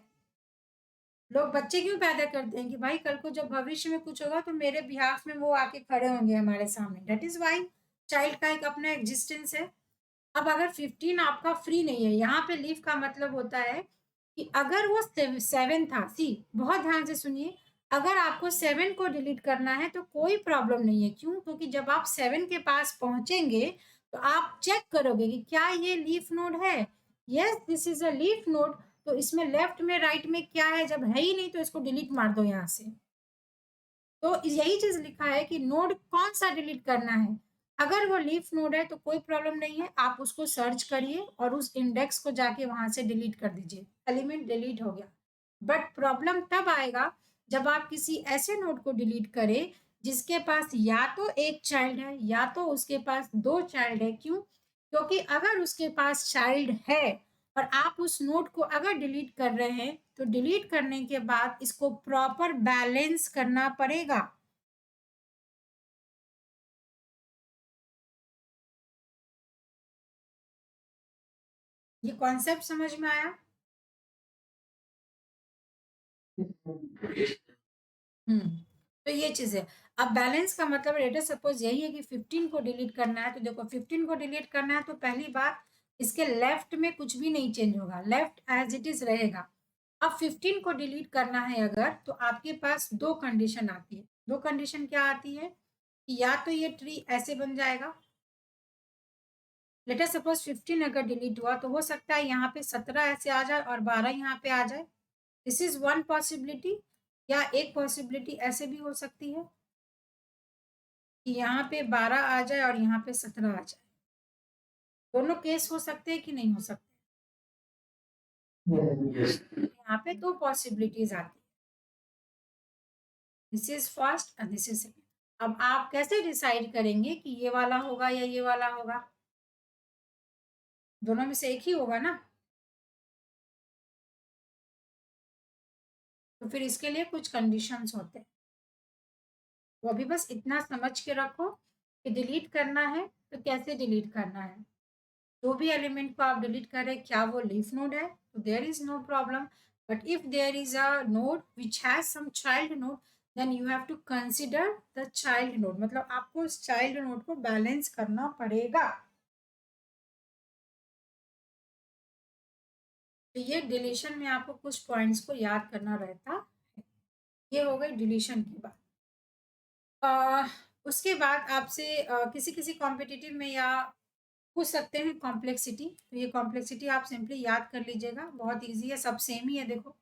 लोग बच्चे क्यों पैदा करते हैं कि भाई कल को जब भविष्य में कुछ होगा तो मेरे बिहाफ में वो आके खड़े होंगे हमारे सामने, दैट इज वाई चाइल्ड का एक अपना एग्जिस्टेंस है। अब अगर 15 आपका फ्री नहीं है, यहाँ पे लीव का मतलब होता है कि अगर वो 7 था, सी बहुत ध्यान से सुनिए, अगर आपको 7 को डिलीट करना है तो कोई प्रॉब्लम नहीं है। क्यों? क्योंकि जब आप 7 के पास पहुंचेंगे तो आप चेक करोगे कि क्या ये लीफ नोड है। Yes, this is a leaf node. तो इसमें लेफ्ट में राइट में क्या है, जब है ही नहीं तो इसको डिलीट मार दो यहाँ से। तो यही चीज लिखा है कि नोड कौन सा डिलीट करना है। अगर वो लीफ नोड है तो कोई प्रॉब्लम नहीं है, आप उसको सर्च करिए और उस इंडेक्स को जाके वहां से डिलीट कर दीजिए, एलिमेंट डिलीट हो गया। बट प्रॉब्लम तब आएगा जब आप किसी ऐसे नोड को डिलीट करें जिसके पास या तो एक चाइल्ड है या तो उसके पास दो चाइल्ड है। क्यों? क्योंकि अगर उसके पास चाइल्ड है और आप उस नोड को अगर डिलीट कर रहे हैं तो डिलीट करने के बाद इसको प्रॉपर बैलेंस करना पड़ेगा। ये कॉन्सेप्ट समझ में आया? हम्म। तो ये चीज है। अब बैलेंस का मतलब लेटर सपोज यही है कि 15 को डिलीट करना है, तो देखो 15 को डिलीट करना है तो पहली बात, इसके लेफ्ट में कुछ भी नहीं चेंज होगा, लेफ्ट एज इट इज रहेगा। अब 15 को डिलीट करना है अगर, तो आपके पास दो कंडीशन आती है। दो कंडीशन क्या आती है कि या तो ये ट्री ऐसे बन जाएगा, लेटर सपोज 15 अगर डिलीट हुआ तो हो सकता है यहाँ पे 17 ऐसे आ जाए और 12 यहाँ पे आ जाए। This is one possibility. या एक पॉसिबिलिटी ऐसे भी हो सकती है कि यहाँ पे 12 आ जाए और यहाँ पे 17 आ जाए। दोनों केस हो सकते हैं कि नहीं हो सकते? यहाँ पे दो पॉसिबिलिटीज आती है, दिस इज फर्स्ट और दिस इज सेकंड। अब आप कैसे डिसाइड करेंगे कि ये वाला होगा या ये वाला होगा? दोनों में से एक ही होगा ना। तो फिर इसके लिए कुछ कंडीशंस होते हैं, वो अभी बस इतना समझ के रखो कि डिलीट करना है तो कैसे डिलीट करना है। जो भी एलिमेंट को आप डिलीट करें, क्या वो लीफ नोड है तो there is no problem. But if there is a node which has some child node, then you have to consider the child node, मतलब आपको उस चाइल्ड नोड को बैलेंस करना पड़ेगा। तो ये डिलीशन में आपको कुछ पॉइंट्स को याद करना रहता है। ये हो गई डिलीशन की बात। अ, उसके बाद आपसे किसी किसी कॉम्पिटिटिव में या पूछ सकते हैं कॉम्प्लेक्सिटी। तो ये कॉम्प्लेक्सिटी आप सिंपली याद कर लीजिएगा, बहुत इजी है, सब सेम ही है। देखो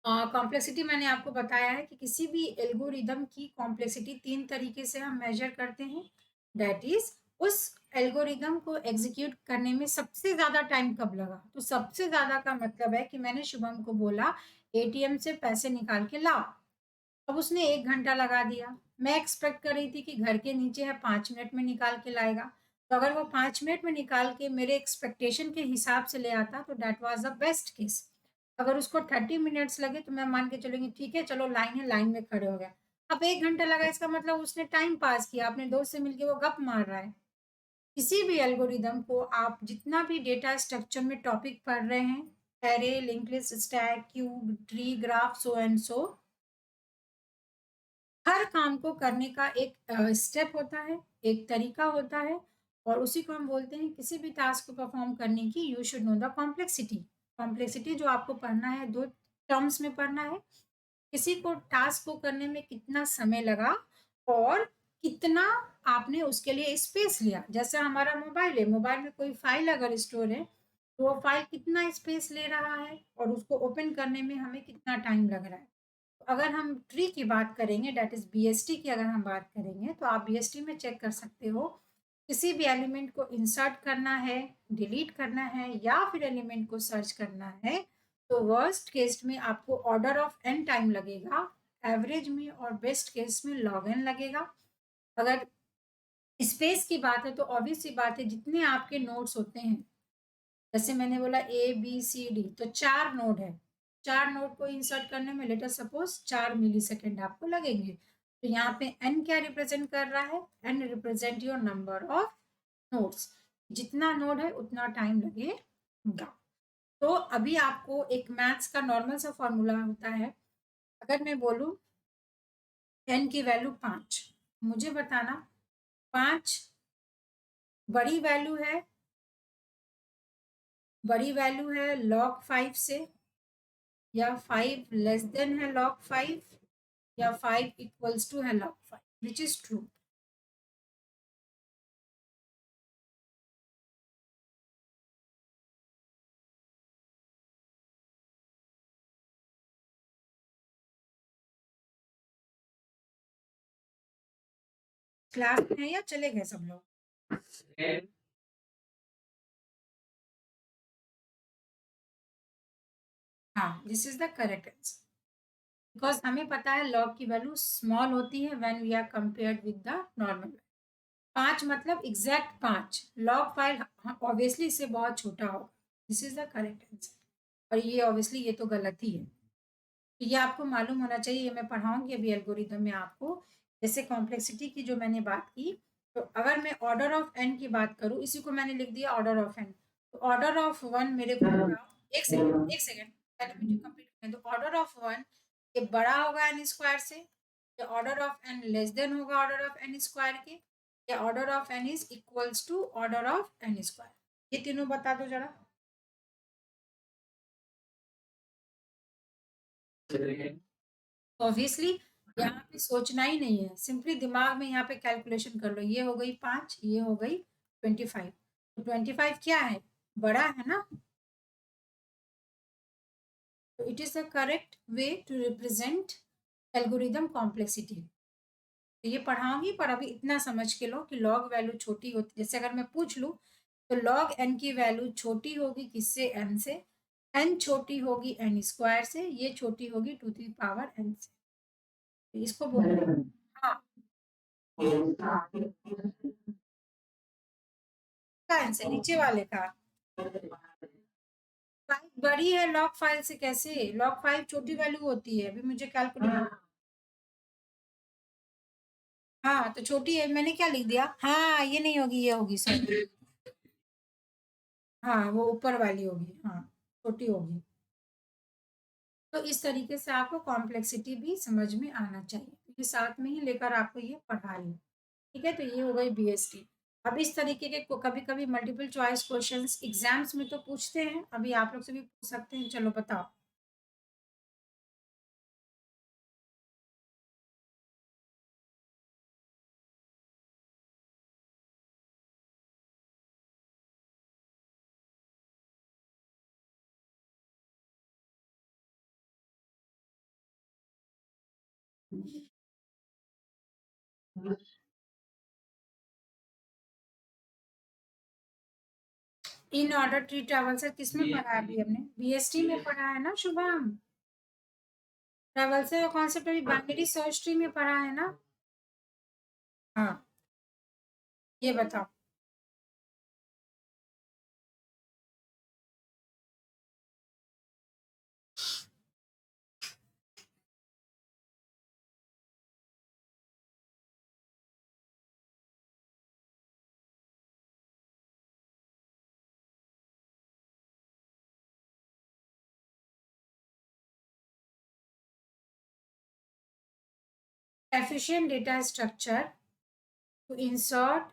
कॉम्प्लेक्सिटी मैंने आपको बताया है कि किसी भी एल्गोरिदम की कॉम्प्लेक्सिटी 3 तरीके से हम मेजर करते हैं। दैट इज़ उस एल्गोरिदम को एग्ज़ीक्यूट करने में सबसे ज़्यादा टाइम कब लगा? तो सबसे ज़्यादा का मतलब है कि मैंने शुभम को बोला एटीएम से पैसे निकाल के लाओ। अब उसने 1 घंटा लगा दिया। मैं एक्सपेक्ट कर रही थी कि घर के नीचे है 5 मिनट में निकाल के लाएगा। तो अगर वो 5 मिनट में निकाल के मेरे एक्सपेक्टेशन के हिसाब से ले आता तो that was the best case. अगर उसको 30 मिनट्स लगे तो मैं मान के चलूँगी ठीक है चलो लाइन है, लाइन में खड़े हो गए। अब 1 घंटा लगा इसका मतलब उसने टाइम पास किया, अपने दोस्त से मिलके वो गप मार रहा है। किसी भी एल्गोरिदम को आप जितना भी डेटा स्ट्रक्चर में टॉपिक पढ़ रहे हैं, array, linked list, stack, queue, tree, graph, so and so, हर काम को करने का एक स्टेप होता है, एक तरीका होता है और उसी को हम बोलते हैं किसी भी टास्क को परफॉर्म करने की you should know the complexity. Complexity जो आपको पढ़ना है 2 टर्म्स में पढ़ना है। किसी को टास्क को करने में कितना समय लगा और कितना आपने उसके लिए स्पेस लिया। जैसे हमारा मोबाइल है, मोबाइल में कोई फाइल अगर स्टोर है, तो वो फाइल कितना स्पेस ले रहा है और उसको ओपन करने में हमें कितना टाइम लग रहा है। अगर हम ट्री की बात करेंगे दैट इज बीएसटी की अगर हम बात करेंगे तो आप बीएसटी में चेक कर सकते हो किसी भी एलिमेंट को इंसर्ट करना है, डिलीट करना है या फिर एलिमेंट को सर्च करना है तो वर्स्ट केस में आपको ऑर्डर ऑफ एन टाइम लगेगा, एवरेज में और बेस्ट केस में लॉग एन लगेगा। अगर स्पेस की बात है तो ऑब्वियस सी बात है जितने आपके नोड्स होते हैं, जैसे मैंने बोला ए बी सी डी तो 4 नोड है, 4 नोड को इंसर्ट करने में लेट अस सपोज 4 मिली सेकेंड आपको लगेंगे। तो यहाँ पे एन क्या रिप्रेजेंट कर रहा है? N represent your number of nodes. जितना नोड है उतना टाइम लगेगा। तो अभी आपको एक मैथ्स का नॉर्मल सा फॉर्मूला होता है। अगर मैं बोलूँ एन की वैल्यू 5, मुझे बताना 5 बड़ी वैल्यू है, बड़ी वैल्यू है log 5 से या 5 लेस देन है log 5 या 5 इक्वल्स टू है log 5 which is true. Class में है या चले गए सब लोग? हाँ, this is the correct answer because हमें पता है log की वैल्यू स्मॉल होती है when we are compared with the normal. 5 मतलब एग्जैक्ट 5, log 5 ऑब्वियसली इससे बहुत छोटा होगा। This is the correct answer और ये ऑब्वियसली ये तो गलत ही है। तो ये आपको मालूम होना चाहिए, ये मैं पढ़ाऊंगी अभी एल्गोरिदम में आपको। जैसे कॉम्प्लेक्सिटी की जो मैंने बात की, तो अगर मैं ऑर्डर ऑफ एन की बात करूँ, इसी को मैंने लिख दिया ऑर्डर ऑफ एन। तो ऑर्डर ऑफ वन मेरे को बताओ, एक सेकेंड पहले मुझे कंप्लीट करने दो। ऑर्डर ऑफ वन ये बड़ा होगा एन स्क्वायर से, या order of N less than होगा ऑर्डर ऑफ एन स्क्वायर के, या order of N is equals to order of N square. ये तीनों बता दो जरा। ऑब्वियसली यहाँ पे सोचना ही नहीं है, सिंपली दिमाग में यहाँ पे कैलकुलेशन कर लो। ये हो गई 5, ये हो गई 25। तो 25 क्या है? बड़ा है ना। तो it is the correct way to represent algorithm complexity. तो ये पढ़ाऊंगी पर अभी इतना समझ के लो कि लॉग वैल्यू छोटी होती, जैसे अगर मैं पूछ लूँ तो लॉग एन की वैल्यू छोटी होगी किससे? एन से। एन छोटी होगी एन स्क्वायर से, ये छोटी होगी टू द पावर एन से। तो इसको बोलते हैं हाँ का आंसर नीचे वाले का। फाइव बड़ी है लॉग 5 से, कैसे? लॉग 5 छोटी वैल्यू होती है, अभी मुझे कैलकुलेट। हाँ तो छोटी है, मैंने क्या लिख दिया? हाँ ये नहीं होगी, ये होगी सॉरी। हाँ वो ऊपर वाली होगी, हाँ छोटी होगी। तो इस तरीके से आपको कॉम्प्लेक्सिटी भी समझ में आना चाहिए, ये साथ में ही लेकर आपको ये पढ़ा रही हूँ। ठीक है, तो ये हो गई बीएसटी। अब इस तरीके के कभी कभी मल्टीपल चॉइस क्वेश्चंस एग्जाम्स में तो पूछते हैं, अभी आप लोग से भी पूछ सकते हैं, चलो बताओ। इन ऑर्डर ट्री ट्रैवल्सर किस में पढ़ा है अभी हमने? बीएसटी में पढ़ा है ना शुभम? ट्रैवल्सर का कॉन्सेप्ट अभी बाइनरी सर्च ट्री में पढ़ा है ना? हाँ, ये बताओ। Efficient data structure to insert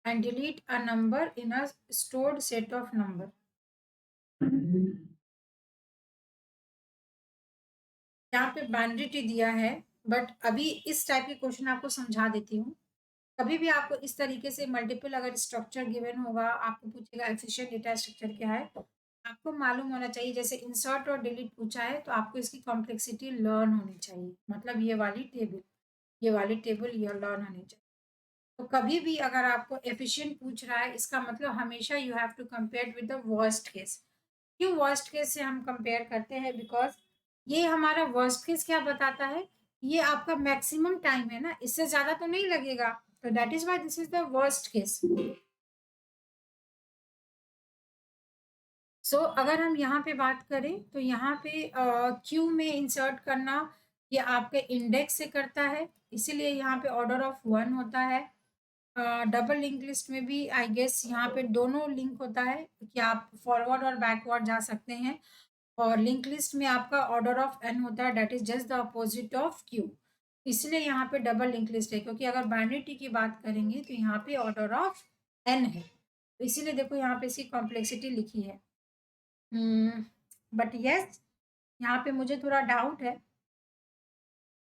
and delete a number in a stored set of number. यहाँ पे बाइनरी ट्री दिया है, बट अभी इस टाइप के क्वेश्चन आपको समझा देती हूँ। कभी भी आपको इस तरीके से मल्टीपल अगर स्ट्रक्चर गिवन होगा, आपको पूछेगा एफिशिएंट डेटा स्ट्रक्चर क्या है, आपको मालूम होना चाहिए। जैसे इंसर्ट और डिलीट पूछा है तो आपको इसकी कॉम्प्लेक्सिटी लर्न होनी चाहिए, मतलब ये वाली टेबल ये लर्न होनी चाहिए। तो कभी भी अगर आपको एफिशिएंट पूछ रहा है, इसका मतलब हमेशा you have to compare with the worst case. क्यों वर्स्ट केस से हम कंपेयर करते हैं? बिकॉज ये हमारा वर्स्ट केस क्या बताता है, ये आपका मैक्सिमम टाइम है ना, इससे ज्यादा तो नहीं लगेगा, तो that is why this is the worst case. So अगर हम यहाँ पे बात करें तो यहाँ पे क्यू में इंसर्ट करना ये आपके इंडेक्स से करता है, इसीलिए यहाँ पे ऑर्डर ऑफ 1 होता है। डबल लिंक लिस्ट में भी आई गेस यहाँ पे दोनों लिंक होता है कि आप फॉरवर्ड और बैकवर्ड जा सकते हैं, और लिंक लिस्ट में आपका ऑर्डर ऑफ एन होता है, that is just the opposite of Q. इसलिए यहाँ पे डबल लिंक लिस्ट है, क्योंकि अगर बाइनरी ट्री की बात करेंगे तो यहाँ पे ऑर्डर ऑफ एन है, तो इसीलिए देखो यहाँ पे इसकी कॉम्प्लेक्सिटी लिखी है। बट यस, यहाँ पे मुझे थोड़ा डाउट है।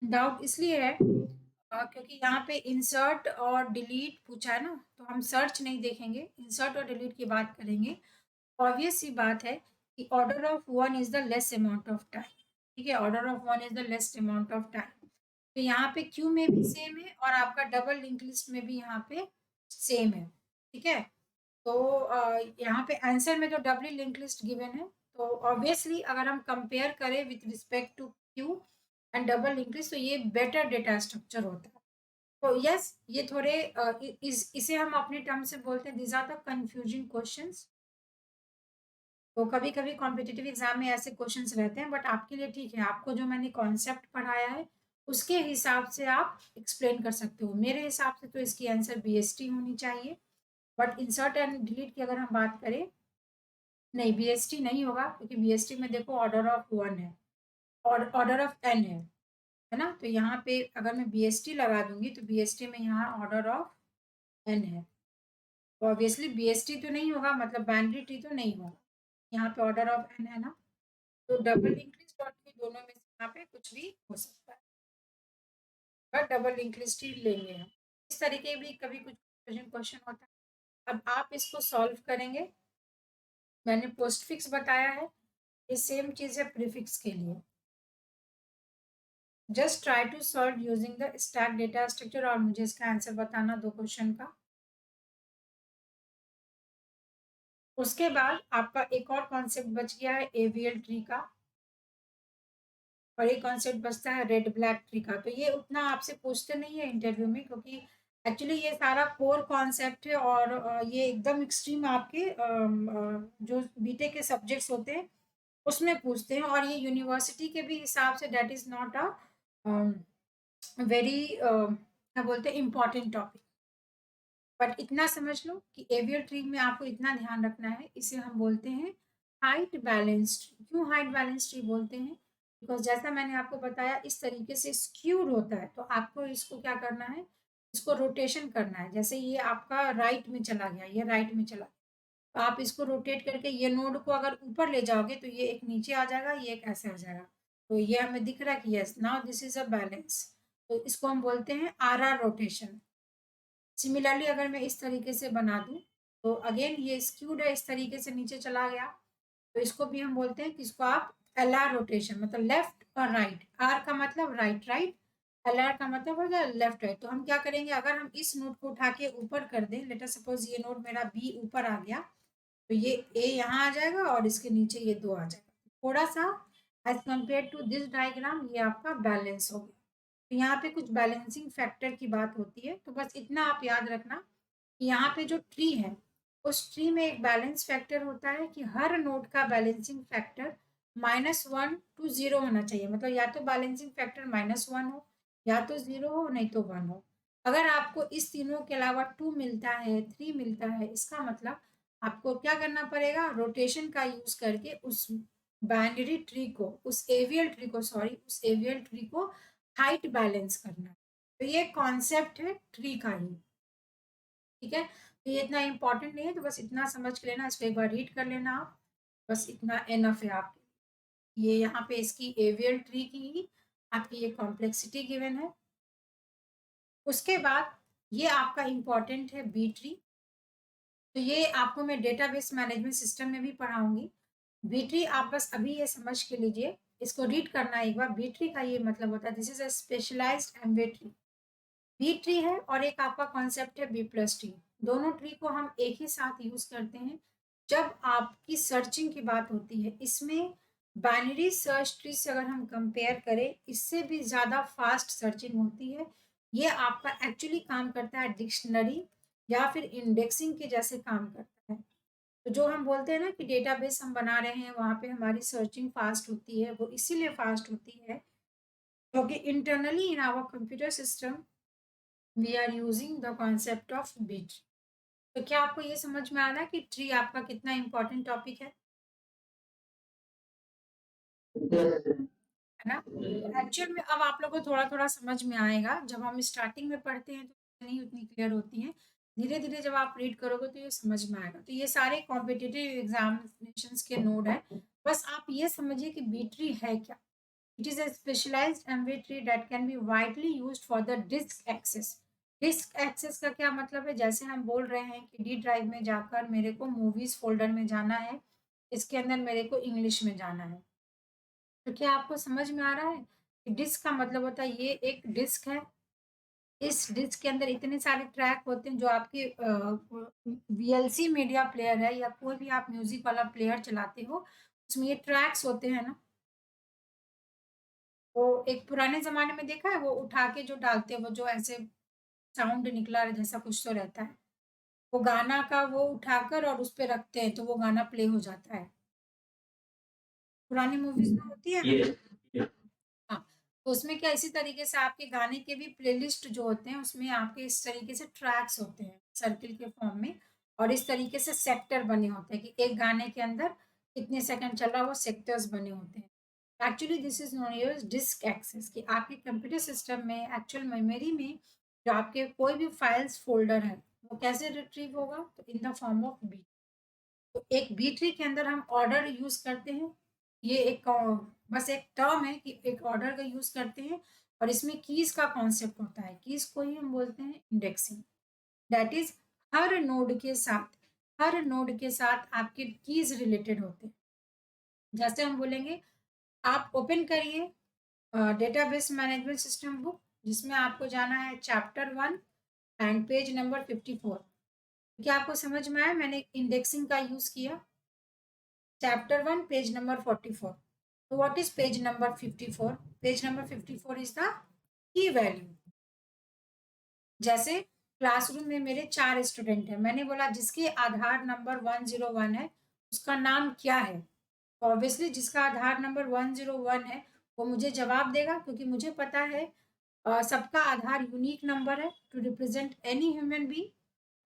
डाउट इसलिए है क्योंकि यहाँ पे इंसर्ट और डिलीट पूछा है ना, तो हम सर्च नहीं देखेंगे, इंसर्ट और डिलीट की बात करेंगे। ऑब्वियस सी बात है कि order of 1 is the less amount of time. ठीक है, order of 1 is the less amount of time. तो यहाँ पे क्यू में भी सेम है और आपका डबल लिंक लिस्ट में भी यहाँ पे सेम है। ठीक है, तो यहाँ पे आंसर में जो डबल लिंक लिस्ट गिवन है, तो ऑब्वियसली अगर हम कंपेयर करें with respect to queue and double link list, तो ये बेटर डेटा स्ट्रक्चर होता है। तो यस, ये थोड़े इसे हम अपने टर्म से बोलते हैं this are the confusing questions. तो कभी कभी कॉम्पिटिटिव एग्जाम में ऐसे क्वेश्चंस रहते हैं, बट आपके लिए ठीक है, आपको जो मैंने कॉन्सेप्ट पढ़ाया है उसके हिसाब से आप एक्सप्लेन कर सकते हो। मेरे हिसाब से तो इसकी आंसर बीएसटी होनी चाहिए, बट इंसर्ट एंड डिलीट की अगर हम बात करें, नहीं बीएसटी नहीं होगा, क्योंकि बीएसटी में देखो ऑर्डर ऑफ 1 है और ऑर्डर ऑफ एन है ना, तो यहाँ पे अगर मैं बीएसटी लगा दूंगी तो बीएसटी में यहाँ ऑर्डर ऑफ एन है, तो ऑब्वियसली बीएसटी तो नहीं होगा, मतलब बाइनरी ट्री तो नहीं होगा, यहाँ पे ऑर्डर ऑफ एन है ना, तो डबल लिंक लिस्ट और ट्री दोनों में से यहाँ पे कुछ भी हो सकता है, बट डबल लिंक लिस्ट ही लेंगे हम। इस तरीके भी कभी कुछ क्वेश्चन होता है। अब आप इसको सॉल्व करेंगे, मैंने पोस्ट फिक्स बताया है, ये सेम चीज है प्रीफिक्स के लिए। Just try to solve using the stack data structure और मुझे इसका आंसर बताना 2 क्वेश्चन का। उसके बाद आपका एक और कॉन्सेप्ट बच गया है एवीएल ट्री का, और एक कॉन्सेप्ट बचता है रेड ब्लैक ट्री का। तो ये उतना आपसे पूछते नहीं है इंटरव्यू में, क्योंकि एक्चुअली ये सारा कोर कॉन्सेप्ट है, और ये एकदम एक्सट्रीम आपके जो बीटेक के सब्जेक्ट्स होते हैं उसमें पूछते हैं, और ये यूनिवर्सिटी के भी हिसाब say that is not a very क्या बोलते हैं इम्पॉर्टेंट टॉपिक। बट इतना समझ लो कि एवियर ट्री में आपको इतना ध्यान रखना है, इसे हम बोलते हैं हाइट बैलेंस ट्री। क्यों हाइट बैलेंस ट्री बोलते हैं? बिकॉज जैसा मैंने आपको बताया इस तरीके से स्क्यूड होता है, तो आपको इसको क्या करना है, इसको रोटेशन करना है। जैसे ये आपका राइट में चला गया, ये राइट में चला, तो आप इसको रोटेट करके ये नोड को अगर ऊपर ले जाओगे तो ये एक नीचे आ जाएगा, ये एक ऐसे आ जाएगा। तो ये हमें दिख रहा है कि yes now this is a balance, तो इसको हम बोलते हैं आर रोटेशन। सिमिलरली अगर मैं इस तरीके से बना दूं, तो अगेन ये स्क्यूड है, इस तरीके से नीचे चला गया, तो इसको भी हम बोलते हैं कि इसको आप एल आर रोटेशन, मतलब लेफ्ट और राइट, आर का मतलब राइट राइट, LR का मतलब हो गया लेफ्ट राइट। तो हम क्या करेंगे, अगर हम इस नोड को उठा के ऊपर कर दें, लेट अस सपोज ये नोड मेरा बी ऊपर आ गया, तो ये ए यहाँ आ जाएगा और इसके नीचे ये 2 आ जाएगा। थोड़ा सा as compare to this diagram ये आपका बैलेंस हो गया। तो यहाँ पे कुछ बैलेंसिंग फैक्टर की बात होती है, तो बस इतना आप याद रखना कि यहाँ पे जो ट्री है, उस ट्री में एक बैलेंस फैक्टर होता है कि हर नोड का बैलेंसिंग फैक्टर -1 to 0 होना चाहिए। मतलब या तो बैलेंसिंग फैक्टर -1 हो, या तो 0 हो, नहीं तो 1 हो। अगर आपको इस तीनों के अलावा 2 मिलता है, 3 मिलता है, इसका मतलब आपको क्या करना पड़ेगा, रोटेशन का यूज करके उस बाइनरी ट्री को, उस एवियल ट्री को, सॉरी, उस एवियल ट्री को हाइट बैलेंस करना है। तो ये कॉन्सेप्ट है ट्री का ही, ठीक है। तो ये इतना इंपॉर्टेंट नहीं है, तो बस इतना समझ के लेना, इसको एक बार रीड कर लेना आप, बस इतना एनफ है आपके। ये यहाँ पे इसकी एवियल ट्री की ही आपकी ये कॉम्प्लेक्सिटी गिवन है। उसके बाद ये आपका इंपॉर्टेंट है बी ट्री। तो ये आपको मैं डेटाबेस मैनेजमेंट सिस्टम में भी पढ़ाऊंगी। बी ट्री आप बस अभी ये समझ के लीजिए, इसको रीड करना एक बार। बी ट्री का ये मतलब होता है, this is a specialized M way tree. B tree है और एक आपका कॉन्सेप्ट है बी प्लस ट्री। दोनों ट्री को हम एक ही साथ यूज करते हैं जब आपकी सर्चिंग की बात होती है। इसमें बाइनरी सर्च ट्री से अगर हम कंपेयर करें, इससे भी ज़्यादा फास्ट सर्चिंग होती है। ये आपका एक्चुअली काम करता है डिक्शनरी या फिर इंडेक्सिंग के जैसे काम करता है। तो जो हम बोलते हैं ना कि डेटाबेस हम बना रहे हैं, वहाँ पे हमारी सर्चिंग फास्ट होती है, वो इसीलिए फास्ट होती है क्योंकि internally in our computer system we are using the concept of bit. तो क्या आपको ये समझ में आ रहा है कि ट्री आपका कितना इंपॉर्टेंट टॉपिक है ना। एक्चुअल में अब आप लोग को थोड़ा थोड़ा समझ में आएगा। जब हम स्टार्टिंग में पढ़ते हैं तो नहीं उतनी क्लियर होती है, धीरे धीरे जब आप रीड करोगे तो ये समझ में आएगा। तो ये सारे कॉम्पिटिटिव एग्जामिनेशंस के नोड है। बस आप ये समझिए कि बी ट्री है क्या। It is a specialized MV tree that can be widely used for the disk access. Disk access का क्या मतलब है, जैसे हम बोल रहे हैं कि डी ड्राइव में जाकर मेरे को मूवीज फोल्डर में जाना है, इसके अंदर मेरे को इंग्लिश में जाना है। तो क्या आपको समझ में आ रहा है कि डिस्क का मतलब होता है, ये एक डिस्क है। इस डिस्क के अंदर इतने सारे ट्रैक होते हैं। जो आपके वीएलसी मीडिया प्लेयर है या कोई भी आप म्यूजिक वाला प्लेयर चलाते हो, उसमें ये ट्रैक्स होते हैं ना। वो एक पुराने जमाने में देखा है, वो उठा के जो डालते हैं, वो जो ऐसे साउंड निकला जैसा कुछ तो रहता है, वो गाना का वो उठाकर और उस पे रखते हैं तो वो गाना प्ले हो जाता है। पुरानी मूवीज में होती है ना। हाँ, तो उसमें क्या इसी तरीके से आपके गाने के भी प्लेलिस्ट जो होते हैं, उसमें आपके इस तरीके से ट्रैक्स होते हैं सर्किल के फॉर्म में। और इस तरीके से सेक्टर बने होते हैं कि एक गाने के अंदर कितने सेकंड चल रहा है, वो सेक्टर्स बने होते हैं। Actually this is known as disk access, कि आपके कंप्यूटर सिस्टम में एक्चुअल मेमोरी में जो आपके कोई भी फाइल्स फोल्डर है, वो कैसे रिट्रीव होगा, तो in the form of B. तो एक बी ट्री के अंदर हम ऑर्डर यूज करते हैं। ये एक बस एक टर्म है कि एक ऑर्डर का यूज करते हैं। और इसमें कीज का कॉन्सेप्ट होता है, कीज को ही हम बोलते हैं indexing. That is her node के साथ आपके कीज रिलेटेड होते हैं। जैसे हम बोलेंगे, आप ओपन करिए डेटाबेस मैनेजमेंट सिस्टम बुक, जिसमें आपको जाना है चैप्टर 1 एंड पेज नंबर 54। क्या आपको समझ में आया मैंने इंडेक्सिंग का यूज किया। Chapter 1, page number 44. So what is page number 54? Page number 54 is the key value. जैसे क्लासरूम में मेरे 4 स्टूडेंट हैं, मैंने बोला जिसके आधार नंबर 101 है उसका नाम क्या है। तो ऑब्वियसली जिसका आधार नंबर 101 है वो मुझे जवाब देगा, क्योंकि मुझे पता है सबका आधार यूनिक नंबर है to represent any human being.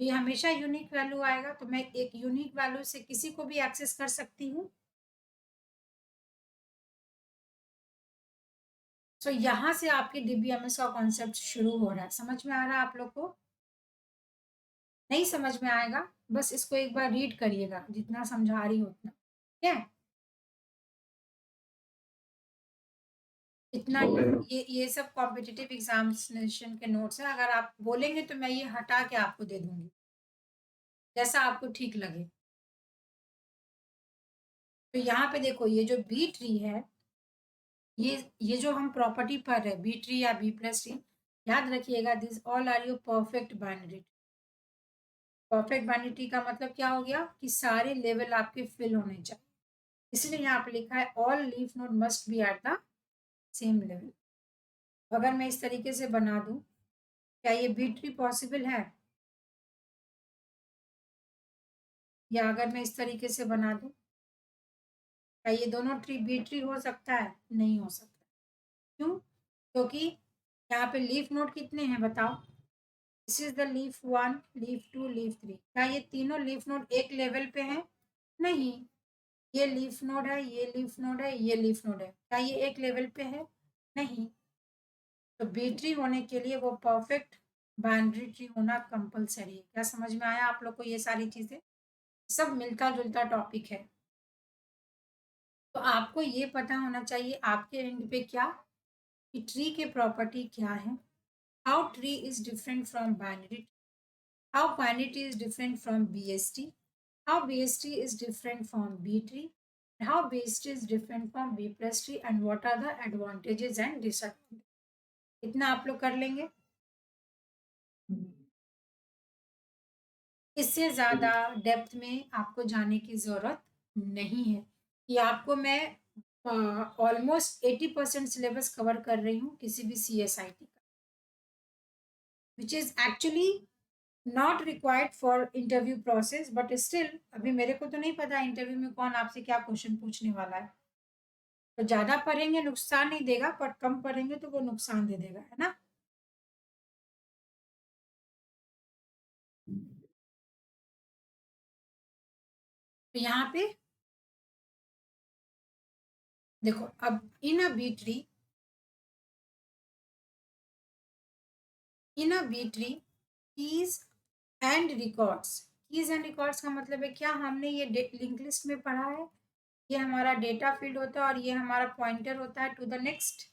ये हमेशा यूनिक वैल्यू आएगा, तो मैं एक यूनिक वैल्यू से किसी को भी एक्सेस कर सकती हूँ। सो यहाँ से आपकी डीबीएमएस का कॉन्सेप्ट शुरू हो रहा है। समझ में आ रहा है आप लोग को? नहीं समझ में आएगा, बस इसको एक बार रीड करिएगा, जितना समझा रही हो उतना, ठीक है। इतना ये सब कॉम्पिटिटिव एग्जामिनेशन के नोट्स हैं। अगर आप बोलेंगे तो मैं ये हटा के आपको दे दूंगी, जैसा आपको ठीक लगे। तो यहाँ पे देखो, ये जो बी ट्री है, ये जो हम प्रॉपर्टी पढ़ रहे हैं बी ट्री या बी प्लस ट्री, याद रखिएगा this all are your perfect binary. Perfect binary tree का मतलब क्या हो गया कि सारे लेवल आपके फिल होने चाहिए, इसलिए यहाँ पे लिखा है all leaf node must B at the same level. अगर मैं इस तरीके से बना दूं, क्या ये बी ट्री पॉसिबल है? या अगर मैं इस तरीके से बना दूं, क्या ये दोनों ट्री बी ट्री हो सकता है? नहीं हो सकता। क्यों? क्योंकि यहाँ पे लीफ नोड कितने हैं बताओ? This is the leaf 1, leaf 2, leaf 3। क्या ये तीनों लीफ नोड एक लेवल पे हैं? नहीं। ये लीफ नोड है, ये लीफ नोड है, ये लीफ नोड है, क्या ये एक लेवल पे है? नहीं। तो बी ट्री होने के लिए वो परफेक्ट बाइनरी ट्री होना कंपलसरी है। क्या समझ में आया आप लोग को? ये सारी चीजें सब मिलता जुलता टॉपिक है, तो आपको ये पता होना चाहिए आपके एंड पे क्या कि ट्री के प्रॉपर्टी क्या है, how tree is different from binary, how binary tree is different from BST, how BST is different from B tree, and how BST is different from B plus tree, and what are the advantages and disadvantages. इतना आप लोग कर लेंगे, इससे ज़्यादा depth में आपको जाने की ज़रूरत नहीं है। कि आपको मैं ऑलमोस्ट 80% सिलेबस कवर कर रही हूँ किसी भी CSIT का, which is actually not required for interview process, but still अभी मेरे को तो नहीं पता इंटरव्यू में कौन आपसे क्या क्वेश्चन पूछने वाला है। तो ज़्यादा पढ़ेंगे नुकसान नहीं देगा, पर कम पढ़ेंगे तो वो नुकसान दे देगा, है ना? तो यहाँ पे देखो, अब in a B tree keys and records, keys and records का मतलब है क्या? हमने ये लिंक लिस्ट में पढ़ा है, ये हमारा डेटा फील्ड होता है और ये हमारा पॉइंटर होता है to the next.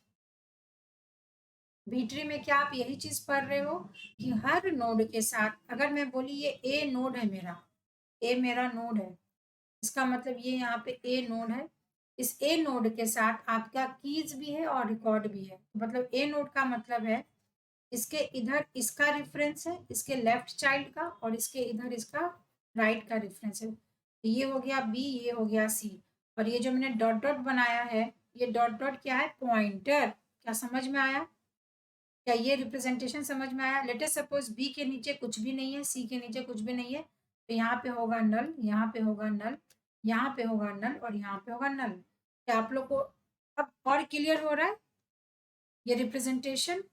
B tree में क्या आप यही चीज पढ़ रहे हो कि हर नोड के साथ, अगर मैं बोली ये ए नोड है मेरा, ए मेरा नोड है, इसका मतलब ये यहाँ पे ए नोड है, इस ए नोड के साथ आपका कीज भी है और रिकॉर्ड भी है। मतलब ए नोड का मतलब है इसके इधर इसका रेफरेंस है, इसके लेफ्ट चाइल्ड का, और इसके इधर इसका राइट का रेफरेंस है। तो ये हो गया बी, ये हो गया सी, और ये जो मैंने डॉट डॉट बनाया है, ये डॉट डॉट क्या है? पॉइंटर। क्या समझ में आया? क्या ये रिप्रेजेंटेशन समझ में आया? लेट अस सपोज बी के नीचे कुछ भी नहीं है, सी के नीचे कुछ भी नहीं है, तो यहाँ पे होगा नल, यहाँ पे होगा नल, यहाँ पे होगा नल, और यहाँ पे होगा नल। क्या आप लोग को अब और क्लियर हो रहा है ये रिप्रेजेंटेशन?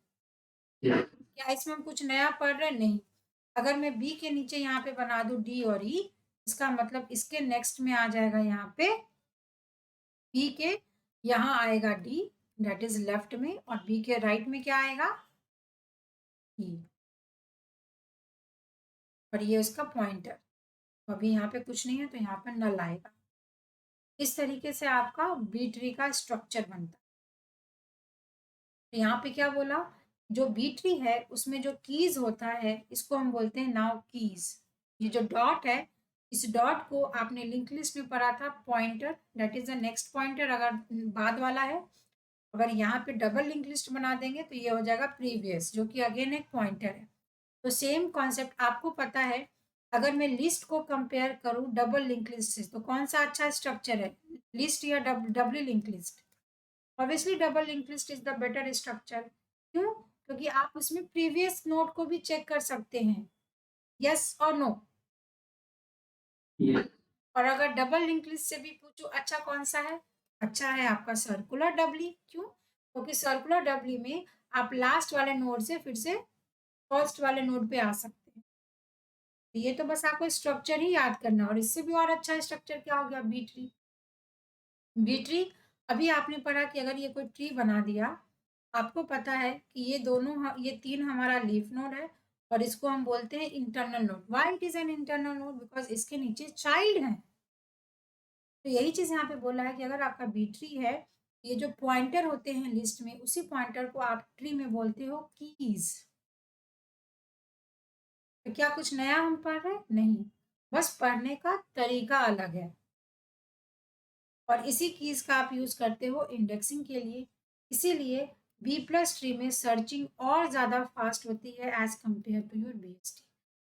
क्या इसमें हम कुछ नया पढ़ रहे हैं? नहीं। अगर मैं बी के नीचे यहाँ पे बना दूं डी और ई, इसका मतलब इसके नेक्स्ट में आ जाएगा यहाँ पे बी के, यहाँ आएगा डी, दैट इज लेफ्ट में, और बी के राइट में क्या आएगा? ई, और ये इसका पॉइंटर। तो अभी यहाँ पे कुछ नहीं है तो यहाँ पे नल आएगा। इस तरीके से आपका बी ट्री का स्ट्रक्चर बनता है। तो यहाँ पे क्या बोला? जो बी ट्री है उसमें जो कीज होता है इसको हम बोलते हैं नाउ कीज। ये जो डॉट है, इस डॉट को आपने लिंक लिस्ट में पढ़ा था pointer, that is the next pointer अगर बाद वाला है। अगर यहाँ पे डबल लिंक लिस्ट बना देंगे तो ये हो जाएगा प्रीवियस, जो कि अगेन एक पॉइंटर है। तो सेम कॉन्सेप्ट आपको पता है। अगर मैं लिस्ट को कंपेयर करूं डबल लिंक लिस्ट से, तो कौन सा अच्छा स्ट्रक्चर है, लिस्ट या double link list? Obviously double link list is the better structure. क्यों? क्योंकि आप उसमें प्रीवियस नोट को भी चेक कर सकते हैं, यस और नो। और अगर डबल लिंक लिस्ट से भी पूछो अच्छा कौन सा है, अच्छा है आपका सर्कुलर डबली। क्यों? क्योंकि सर्कुलर डबली में आप लास्ट वाले नोड से फिर से फर्स्ट वाले नोड पे आ सकते हैं। तो ये तो बस आपको स्ट्रक्चर ही याद करना, और इससे भी और अच्छा स्ट्रक्चर क्या हो गया? B tree. बी ट्री, अभी आपने पढ़ा कि अगर ये कोई ट्री बना दिया, आपको पता है कि ये दोनों, ये तीन हमारा लीफ नोड है, और इसको हम बोलते हैं internal node. Why it is an internal node? Because इसके नीचे चाइल्ड है। तो यही चीज यहाँ पे बोला है कि अगर आपका बी ट्री है, ये जो पॉइंटर होते हैं लिस्ट में, उसी पॉइंटर को आप ट्री में बोलते हो कीज। तो क्या कुछ नया हम पढ़ रहे हैं? नहीं, बस पढ़ने का तरीका अलग है। और इसी कीज का आप यूज करते हो इंडेक्सिंग के लिए। इसीलिए बी प्लस ट्री में सर्चिंग और ज़्यादा फास्ट होती है as compare to your B S T.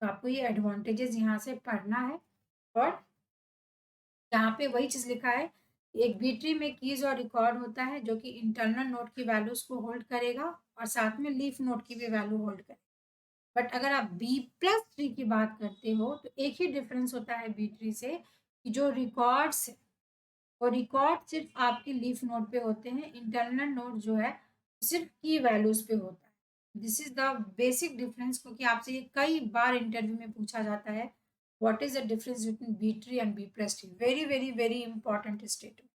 तो आपको ये एडवांटेजेस यहाँ से पढ़ना है। और यहाँ पे वही चीज़ लिखा है, एक बी ट्री में कीज और रिकॉर्ड होता है जो कि इंटरनल नोड की वैल्यूज को होल्ड करेगा और साथ में लीफ नोड की भी वैल्यू होल्ड करेगा। बट अगर आप बी प्लस ट्री की बात करते हो तो एक ही डिफरेंस होता है बी ट्री से, कि जो रिकॉर्ड्स है और रिकॉर्ड सिर्फ आपके लीफ नोड पे होते हैं, इंटरनल नोड जो है सिर्फ की वैल्यूज पे होता है। This is the basic difference, क्योंकि आपसे ये कई बार इंटरव्यू में पूछा जाता है, what is the difference between B tree and B plus tree. Very very very important statement.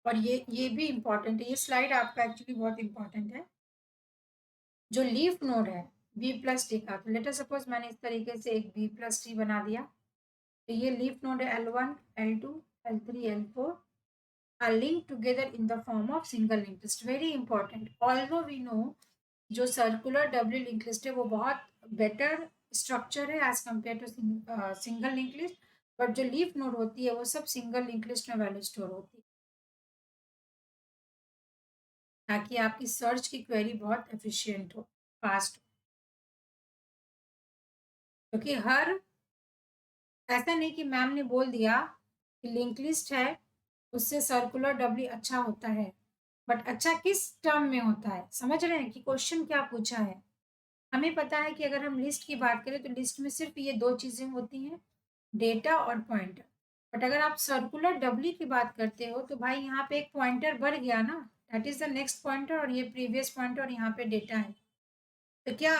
और ये भी इंपॉर्टेंट है, ये स्लाइड आपका एक्चुअली बहुत इंपॉर्टेंट है। जो लीफ नोड है बी प्लस टी का, तो लेटर सपोज मैंने इस तरीके से एक बी प्लस टी बना दिया, तो ये लीफ नोड है L1, L2, L3, L4 are linked together in the form of single linked list. Very important. Although we know जो सर्कुलर डब्ल्यू लिंक लिस्ट है वो बहुत बेटर स्ट्रक्चर है as compare to single link list, but जो leaf node होती है वो सब सिंगल लिंक लिस्ट में वैल्यू स्टोर होती है, ताकि आपकी सर्च की क्वेरी बहुत एफिशिएंट हो, फास्ट हो। क्योंकि हर ऐसा नहीं कि मैम ने बोल दिया कि लिंक लिस्ट है उससे सर्कुलर डब्ल्यू अच्छा होता है, बट अच्छा किस टर्म में होता है, समझ रहे हैं कि क्वेश्चन क्या पूछा है। हमें पता है कि अगर हम लिस्ट की बात करें तो लिस्ट में सिर्फ ये दो चीजें होती हैं, डेटा और पॉइंटर। बट अगर आप सर्कुलर डब्ल्यू की बात करते हो तो भाई यहाँ पे एक पॉइंटर बढ़ गया ना, that is the next pointer, और ये प्रीवियस पॉइंटर और यहाँ पे डेटा है। तो क्या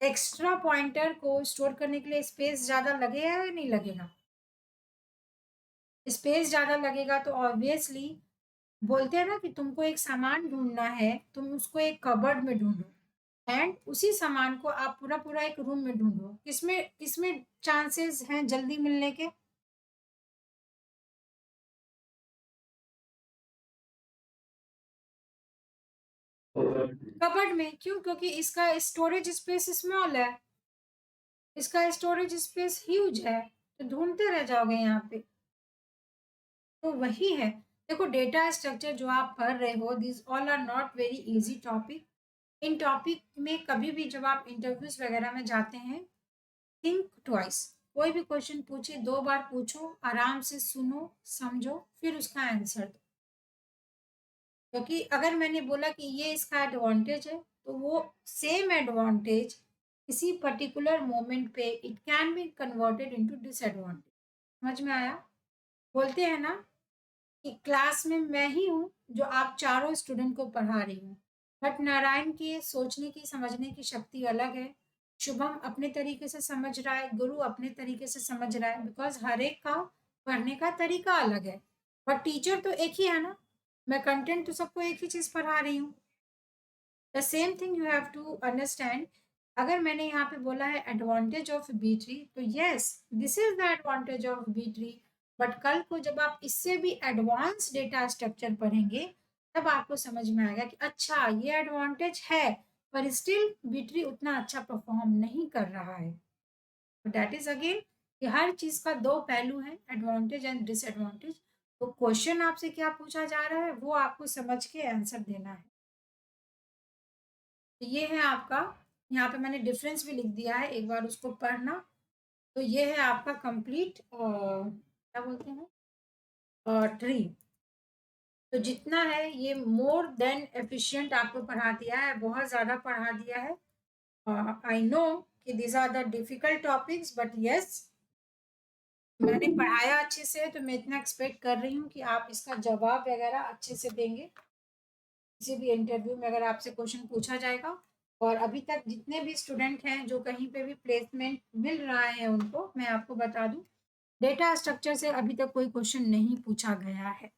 एक्स्ट्रा पॉइंटर को स्टोर करने के लिए स्पेस ज़्यादा लगेगा या नहीं लगेगा? स्पेस ज़्यादा लगेगा तो ऑब्वियसली बोलते हैं ना कि तुमको एक सामान ढूंढना है, तुम उसको एक कबर्ड में ढूंढो एंड उसी सामान को आप पूरा पूरा एक रूम में ढूंढो, किसमें किसमें चांसेस हैं जल्दी मिलने के? कबर्ड में। क्यों? क्योंकि इसका स्टोरेज स्पेस स्मॉल है, इसका स्टोरेज स्पेस ह्यूज है, तो ढूंढते रह जाओगे यहाँ पे। तो वही है, देखो डेटा स्ट्रक्चर जो आप पढ़ रहे हो, this all are not very easy topic. इन टॉपिक में कभी भी जब आप इंटरव्यूज वगैरह में जाते हैं, थिंक ट्वाइस। कोई भी क्वेश्चन पूछे 2 बार पूछो, आराम से सुनो, समझो, फिर उसका आंसर दो। क्योंकि अगर मैंने बोला कि ये इसका एडवांटेज है, तो वो सेम एडवांटेज किसी पर्टिकुलर मोमेंट पे it can be converted into disadvantage. समझ में आया? बोलते हैं ना कि क्लास में मैं ही हूँ जो आप चारों स्टूडेंट को पढ़ा रही हूँ, बट नारायण की सोचने की समझने की शक्ति अलग है, शुभम अपने तरीके से समझ रहा है, गुरु अपने तरीके से समझ रहा है, बिकॉज हर एक का पढ़ने का तरीका अलग है, बट टीचर तो एक ही है ना, मैं कंटेंट तो सबको एक ही चीज पढ़ा रही हूँ। The same thing you have to understand. अगर मैंने यहाँ पे बोला है एडवांटेज ऑफ बी ट्री, तो yes this is the advantage of B tree, but कल को जब आप इससे भी एडवांस डेटा स्ट्रक्चर पढ़ेंगे तब आपको समझ में आएगा कि अच्छा ये एडवांटेज है, पर स्टिल बी ट्री उतना अच्छा परफॉर्म नहीं कर रहा है। दैट इज अगेन कि हर चीज का दो पहलू है, एडवांटेज एंड डिसएडवांटेज। तो क्वेश्चन आपसे क्या पूछा जा रहा है वो आपको समझ के आंसर देना है। तो ये है आपका, यहाँ पे मैंने डिफरेंस भी लिख दिया है, एक बार उसको पढ़ना। तो ये है आपका कंप्लीट क्या बोलते हैं ट्री। तो जितना है ये मोर देन एफिशिएंट आपको पढ़ा दिया है, बहुत ज़्यादा पढ़ा दिया है। आई नो कि this are the difficult topics, but yes मैंने पढ़ाया अच्छे से, तो मैं इतना एक्सपेक्ट कर रही हूँ कि आप इसका जवाब वगैरह अच्छे से देंगे किसी भी इंटरव्यू में अगर आपसे क्वेश्चन पूछा जाएगा। और अभी तक जितने भी स्टूडेंट हैं जो कहीं पे भी प्लेसमेंट मिल रहा है उनको मैं आपको बता दूं, डेटा स्ट्रक्चर से अभी तक कोई क्वेश्चन नहीं पूछा गया है।